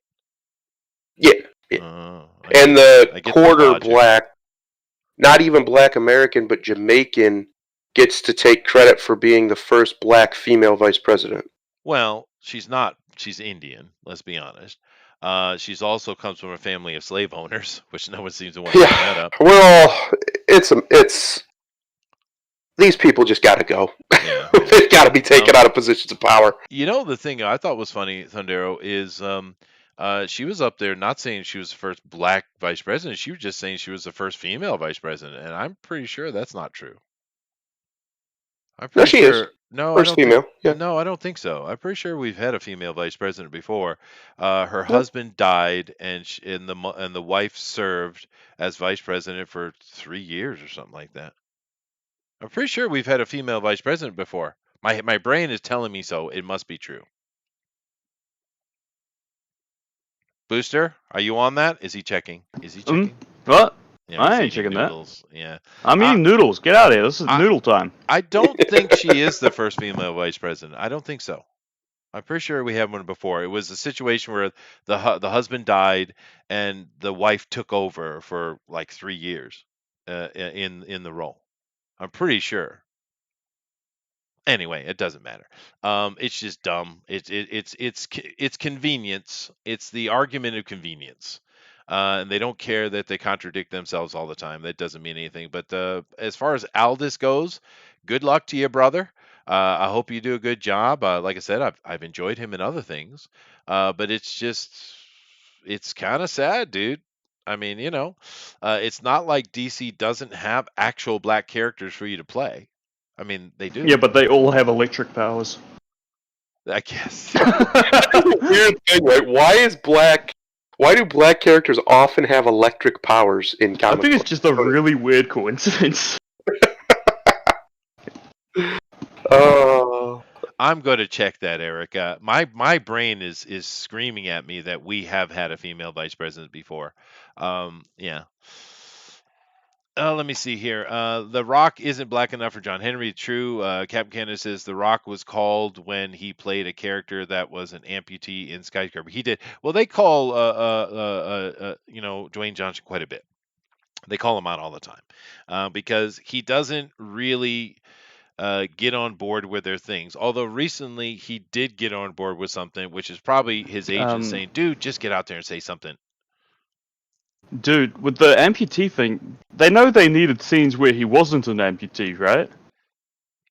Yeah. And the quarter black, not even black American, but Jamaican, gets to take credit for being the first black female vice president. Well, she's not. She's Indian. Let's be honest. She's also comes from a family of slave owners, which no one seems to want to bring that up. Well, it's these people just got to go. Yeah. They've got to be taken out of positions of power. You know, the thing I thought was funny, Thundero, is she was up there not saying she was the first black vice president. She was just saying she was the first female vice president, and I'm pretty sure that's not true. I'm pretty she sure. Is. No, first female. No, I don't think so. I'm pretty sure we've had a female vice president before. Her husband died, and the wife served as vice president for 3 years or something like that. I'm pretty sure we've had a female vice president before. My brain is telling me so. It must be true. Booster, are you on that? Is he checking? What? Yeah, I ain't checking noodles. Yeah. I'm eating noodles. Get out of here. This is noodle time. I don't think she is the first female vice president. I don't think so. I'm pretty sure we had one before. It was a situation where the husband died and the wife took over for like 3 years in the role. I'm pretty sure. Anyway, it doesn't matter. It's just dumb. It's convenience. It's the argument of convenience. And they don't care that they contradict themselves all the time. That doesn't mean anything. But as far as Aldous goes, good luck to you, brother. I hope you do a good job. Like I said, I've enjoyed him in other things, but it's kind of sad, dude. I mean, it's not like DC doesn't have actual black characters for you to play. I mean, they do. Yeah, but they all have electric powers. I guess. Weird thing, right? Why do black characters often have electric powers in comic I think it's just a really weird coincidence. I'm going to check that, Eric. My brain is screaming at me that we have had a female vice president before. Yeah. Let me see here. The Rock isn't black enough for John Henry. True. Captain Canada says The Rock was called when he played a character that was an amputee in Skyscraper. He did. Well, they call Dwayne Johnson quite a bit. They call him out all the time because he doesn't really get on board with their things. Although recently he did get on board with something, which is probably his agent saying, "Dude, just get out there and say something." Dude, with the amputee thing, they know they needed scenes where he wasn't an amputee, right?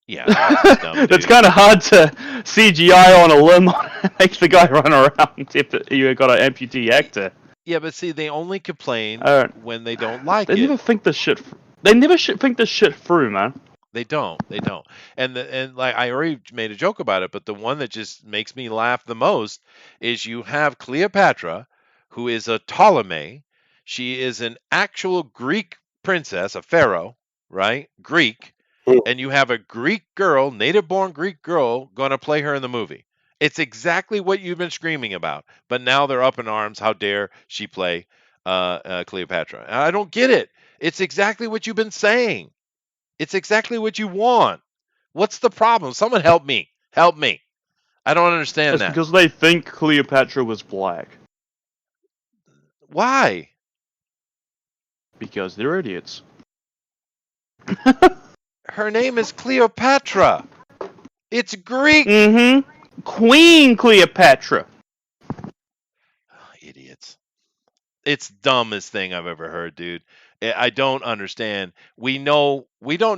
Yeah, that's dumb, that's kind of hard to CGI on a limb and make the guy run around if you got an amputee actor. Yeah, but see, they only complain when they don't like it. They never think this shit. Think this shit through, man. They don't. And like I already made a joke about it, but the one that just makes me laugh the most is you have Cleopatra, who is a Ptolemy. She is an actual Greek princess, a pharaoh, right? Greek, Mm. and you have a Greek girl, native-born Greek girl, going to play her in the movie. It's exactly what you've been screaming about, but now they're up in arms. How dare she play Cleopatra? And I don't get it. It's exactly what you've been saying. It's exactly what you want. What's the problem? Someone help me. Help me. I don't understand It's that. because they think Cleopatra was black. Why? Because they're idiots. Her name is Cleopatra. It's Greek. Mm-hmm. Queen Cleopatra. Idiots. It's dumbest thing I've ever heard, dude. I don't understand. We don't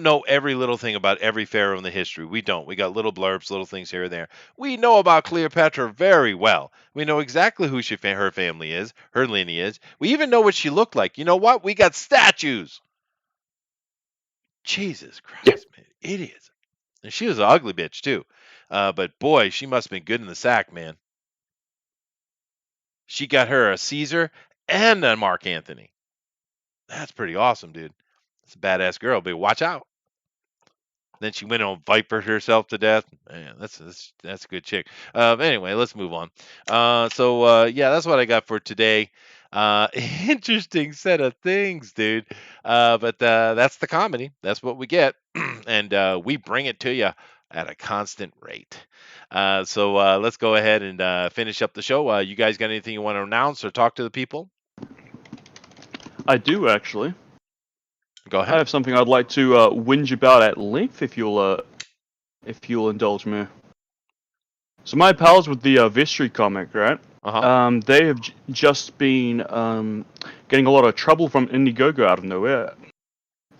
know every little thing about every pharaoh in the history. We don't. We got little blurbs, little things here and there. We know about Cleopatra very well. We know exactly who her family is, her lineage. We even know what she looked like. You know what? We got statues. Jesus Yeah. Christ, man, idiots. And she was an ugly bitch too. But boy, she must have been good in the sack, man. She got her a Caesar and a Mark Antony. That's pretty awesome, dude. It's a badass girl, but watch out. Then she went on vipered herself to death. Man, that's a good chick. Anyway, let's move on. Yeah, that's what I got for today. Interesting set of things, dude. But that's the comedy. That's what we get, and we bring it to you at a constant rate. Let's go ahead and finish up the show. You guys got anything you want to announce or talk to the people? I do actually. Go I ahead. have something I'd like to whinge about at length, if you'll indulge me. So my pals with the Vistry comic, right? Uh huh. They have just been getting a lot of trouble from Indiegogo out of nowhere.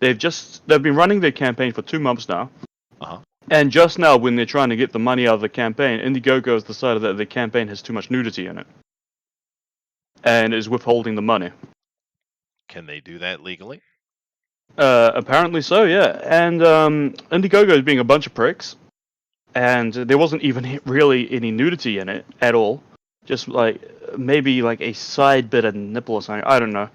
They've been running their campaign for 2 months now, Uh huh. and just now when they're trying to get the money out of the campaign, Indiegogo has decided that the campaign has too much nudity in it, and is withholding the money. Can they do that legally? Apparently so, yeah. And Indiegogo is being a bunch of pricks, and there wasn't even really any nudity in it at all. Just like maybe like a side bit of nipple or something. I don't know.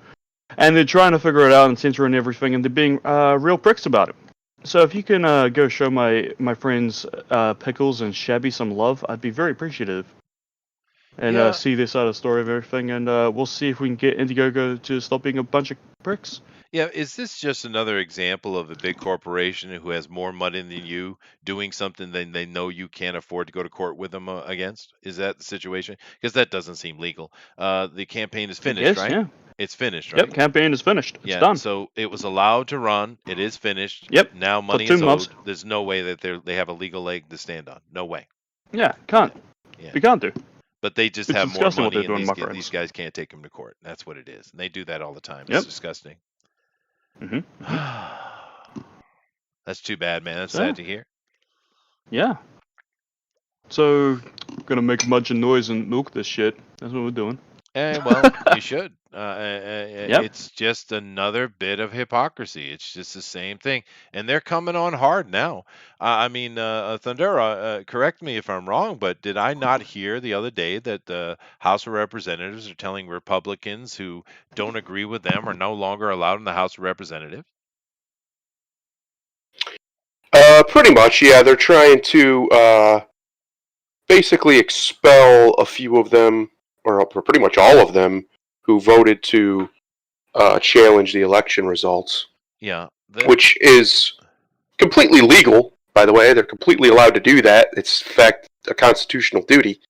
And they're trying to figure it out and censoring everything, and they're being real pricks about it. So if you can go show my friends Pickles and Shabby some love, I'd be very appreciative. And Yeah, see this side of the story of everything, and we'll see if we can get Indiegogo to stop being a bunch of pricks. yeah. Is this just another example of a big corporation who has more money than you doing something that they know you can't afford to go to court with them against? Is that the situation? Because that doesn't seem legal. The campaign is I finished, guess, right? yeah. It's finished, Yep, right? campaign is finished. It's Yeah. done. So it was allowed to run. It is finished. Yep, Now for money two is months. owed. There's no way that they have a legal leg to stand on. No way. Yeah, Yeah. can't. Yeah. We can't do. But they just It's have more disgusting what they're money, and doing, my these friends. guys can't take them to court. That's what it is. And they do that all the time. It's Yep. disgusting. Mm-hmm. That's too bad, man. That's So, sad to hear. yeah. So, gonna make a bunch of noise and milk this shit. That's what we're doing. And well, you should. Yep. It's just another bit of hypocrisy. It's just the same thing, and they're coming on hard now. I mean, Thundera, correct me if I'm wrong, but did I not hear the other day that the House of Representatives are telling Republicans who don't agree with them are no longer allowed in the House of Representatives? Pretty much, yeah. They're trying to basically expel a few of them, or pretty much all of them, who voted to challenge the election results, Yeah, which is completely legal, by the way. They're completely allowed to do that. It's, in fact, a constitutional duty.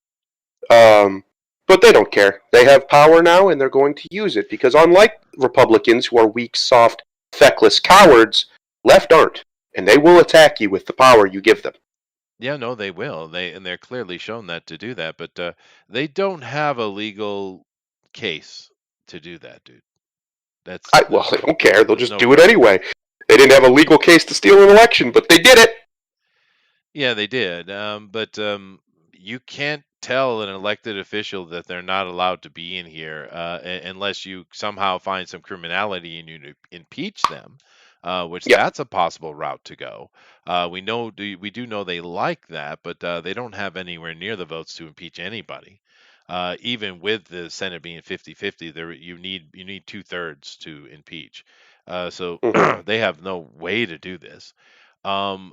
But they don't care. They have power now, and they're going to use it, because unlike Republicans, who are weak, soft, feckless cowards, left aren't. And they will attack you with the power you give them. yeah, no, they will. They're clearly shown that to do that, but they don't have a legal case to do that, dude. That's Well, they don't care. They'll there's just no do it reason. anyway. They didn't have a legal case to steal an election, but they did it. Yeah, they did. But you can't tell an elected official that they're not allowed to be in here unless you somehow find some criminality and you impeach them, which Yeah. that's a possible route to go. We do know they like that, but they don't have anywhere near the votes to impeach anybody. Even with the Senate being 50-50, there you need 2/3 to impeach. So Mm-hmm. they have no way to do this. I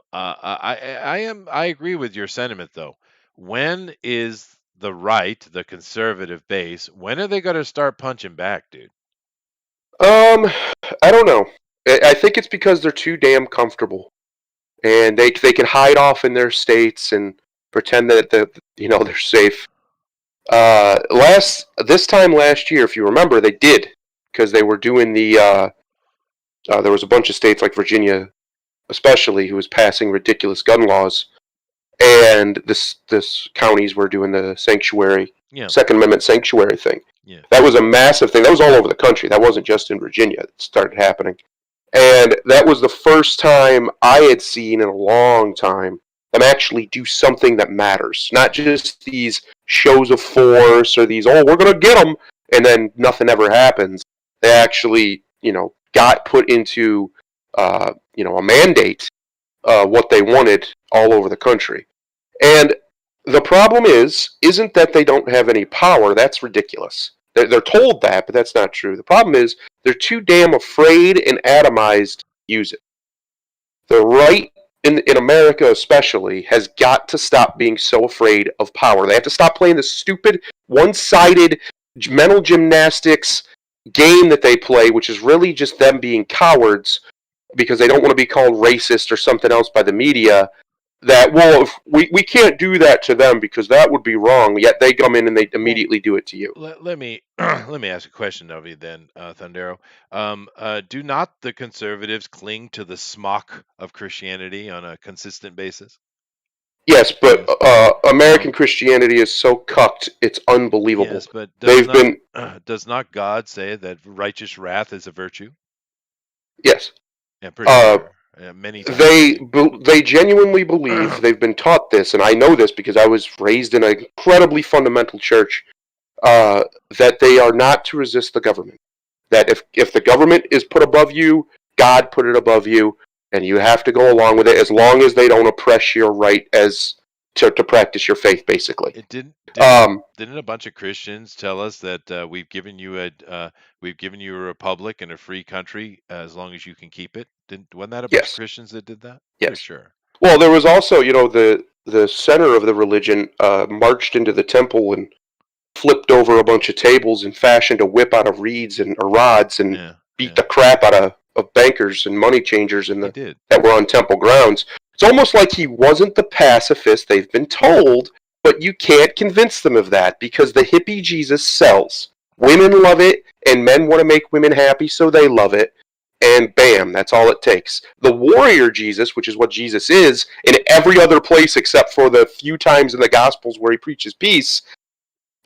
agree with your sentiment though. When is the right, the conservative base, when are they going to start punching back, dude? Um, I don't know. I think it's because they're too damn comfortable, and they can hide off in their states and pretend that they're safe. Last this time last year, if you remember, they did because they were doing there was a bunch of states like Virginia, especially, who was passing ridiculous gun laws, and this counties were doing the sanctuary, Yeah, Second Amendment sanctuary thing. yeah. That was a massive thing. That was all over the country. That wasn't just in Virginia. It started happening. And that was the first time I had seen in a long time them actually do something that matters. Not just these shows of force or these, oh, we're going to get them, and then nothing ever happens. They actually, got put into, a mandate, what they wanted all over the country. And the problem isn't that they don't have any power. That's ridiculous. They're told that, but that's not true. The problem is they're too damn afraid and atomized to use it. The right in America especially has got to stop being so afraid of power. They have to stop playing this stupid one-sided mental gymnastics game that they play, which is really just them being cowards because they don't want to be called racist or something else by the media. That, well, if we can't do that to them because that would be wrong, yet they come in and they Well, immediately do it to you. let me let me ask a question of you then, Thundero. Do not the conservatives cling to the smock of Christianity on a consistent basis? Yes, but Yes. American Christianity is so cucked, it's unbelievable. Yes, but They've been, does not God say that righteous wrath is a virtue? yes, Yeah, pretty uh, sure. Many times too. they genuinely believe, they've been taught this, and I know this because I was raised in an incredibly fundamental church, uh, that they are not to resist the government. That if the government is put above you, God put it above you, and you have to go along with it as long as they don't oppress your right as to practice your faith, basically. It Um, didn't a bunch of Christians tell us that we've given you a republic and a free country as long as you can keep it? Didn't wasn't that a bunch of yes, Christians that did that? Pretty yes. sure. Well, there was also, the center of the religion marched into the temple and flipped over a bunch of tables and fashioned a whip out of reeds and or rods and Yeah, beat yeah. the crap out of bankers and money changers He did. that were on temple grounds. It's almost like he wasn't the pacifist they've been told, but you can't convince them of that because the hippie Jesus sells. Women love it, and men want to make women happy, so they love it. And bam, that's all it takes. The warrior Jesus, which is what Jesus is, in every other place except for the few times in the Gospels where he preaches peace,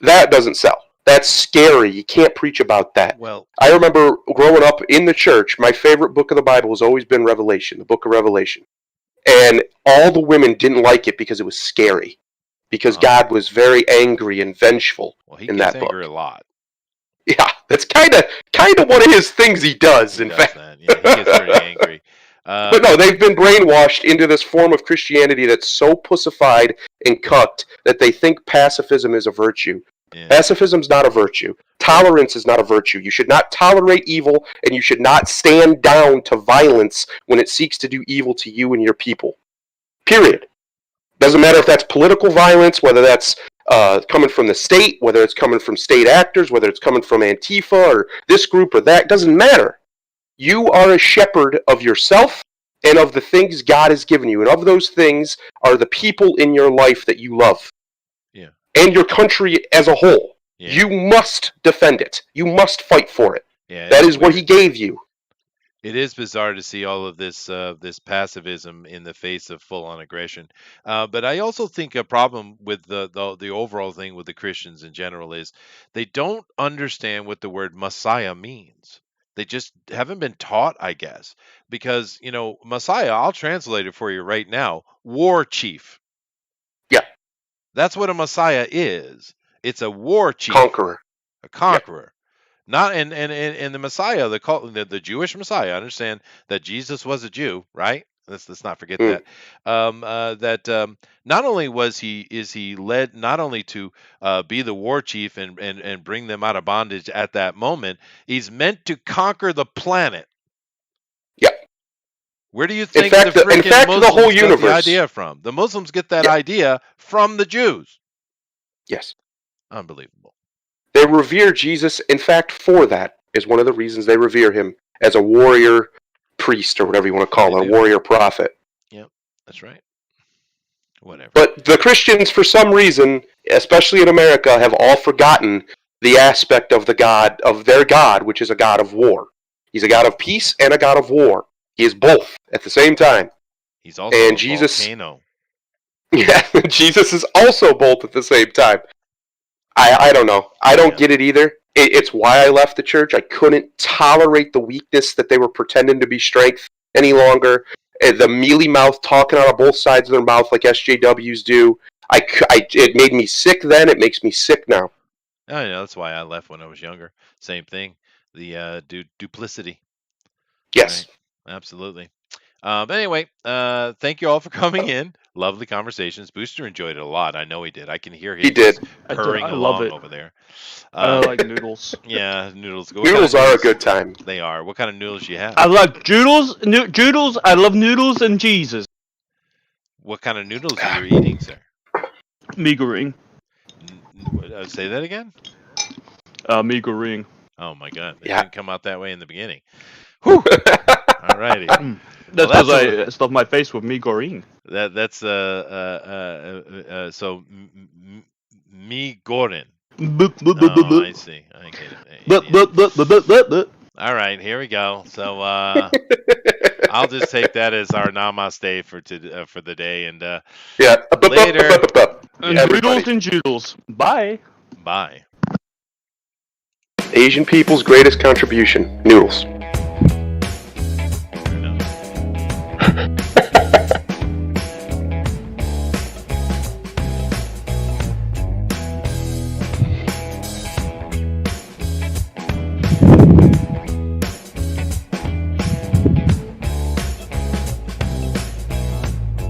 that doesn't sell. That's scary. You can't preach about that. Well, I remember growing up in the church, my favorite book of the Bible has always been Revelation, the book of Revelation. And all the women didn't like it because it was scary. Because uh, God was very angry and vengeful well, he in gets that angry a book. lot. Yeah, that's kind of one of his things he does, He in does fact. that. Yeah, he gets pretty angry. But no, But they've been brainwashed into this form of Christianity that's so pussified and cucked that they think pacifism is a virtue. yeah, Pacifism's not a virtue. Tolerance is not a virtue. You should not tolerate evil, and you should not stand down to violence when it seeks to do evil to you and your people. Period. Doesn't matter if that's political violence, whether that's coming from the state, whether it's coming from state actors, whether it's coming from Antifa or this group or that. Doesn't matter. You are a shepherd of yourself and of the things God has given you. And of those things are the people in your life that you love yeah, and your country as a whole. yeah, You must defend it. You must fight for it. yeah. That It's is what He weird. gave you. It is bizarre to see all of this passivism in the face of full-on aggression. But I also think a problem with the overall thing with the Christians in general is they don't understand what the word Messiah means. They just haven't been taught, I guess, because Messiah. I'll translate it for you right now. War chief. Yeah, That's what a Messiah is. It's a war chief, conqueror. a Yeah, conqueror. Not and the Messiah, the Jewish Messiah. I understand that Jesus was a Jew, right? Let's not forget mm, that. That not only was he is he led not only to be the war chief and bring them out of bondage at that moment, he's meant to conquer the planet. yeah. Where do you In think fact, the in freaking fact, the whole Muslims got the universe. idea from? The Muslims get that Yeah. idea from the Jews. Yes. Unbelievable. They revere Jesus. In fact, for that is one of the reasons they revere him as a warrior priest or whatever you want to call it, a warrior prophet. Yep, that's right. Whatever. But the Christians, for some reason, especially in America, have all forgotten the aspect of their God, which is a God of war. He's a God of peace and a God of war. He is both at the same time. He's also and a Jesus, volcano. Yeah, Jesus is also both at the same time. I don't know. I don't get it either. It's why I left the church. I couldn't tolerate the weakness that they were pretending to be strength any longer. The mealy mouth talking out of both sides of their mouth like SJWs do. It made me sick then. It makes me sick now. I know, that's why I left when I was younger. Same thing. The duplicity. Yes. Right? Absolutely. But anyway, thank you all for coming in. Lovely conversations. Booster enjoyed it a lot. I know he did. I can hear him He did. purring I love along it. over there. I like noodles. Yeah, noodles. Noodles are a good time. They are. What kind of noodles you have? I like noodles. I love noodles and Jesus. What kind of noodles are you eating, sir? Meagering. Say that again? Meagering. Oh my God! It Yeah. didn't come out that way in the beginning. Whew. All righty. That's because I stuffed my face with meagering. That's so me Gordon. Oh, I see. I get it. All right, here we go. So I'll just take that as our namaste for the day, and yeah. Later. Noodles and joodles. Bye. Bye. Asian people's greatest contribution: noodles.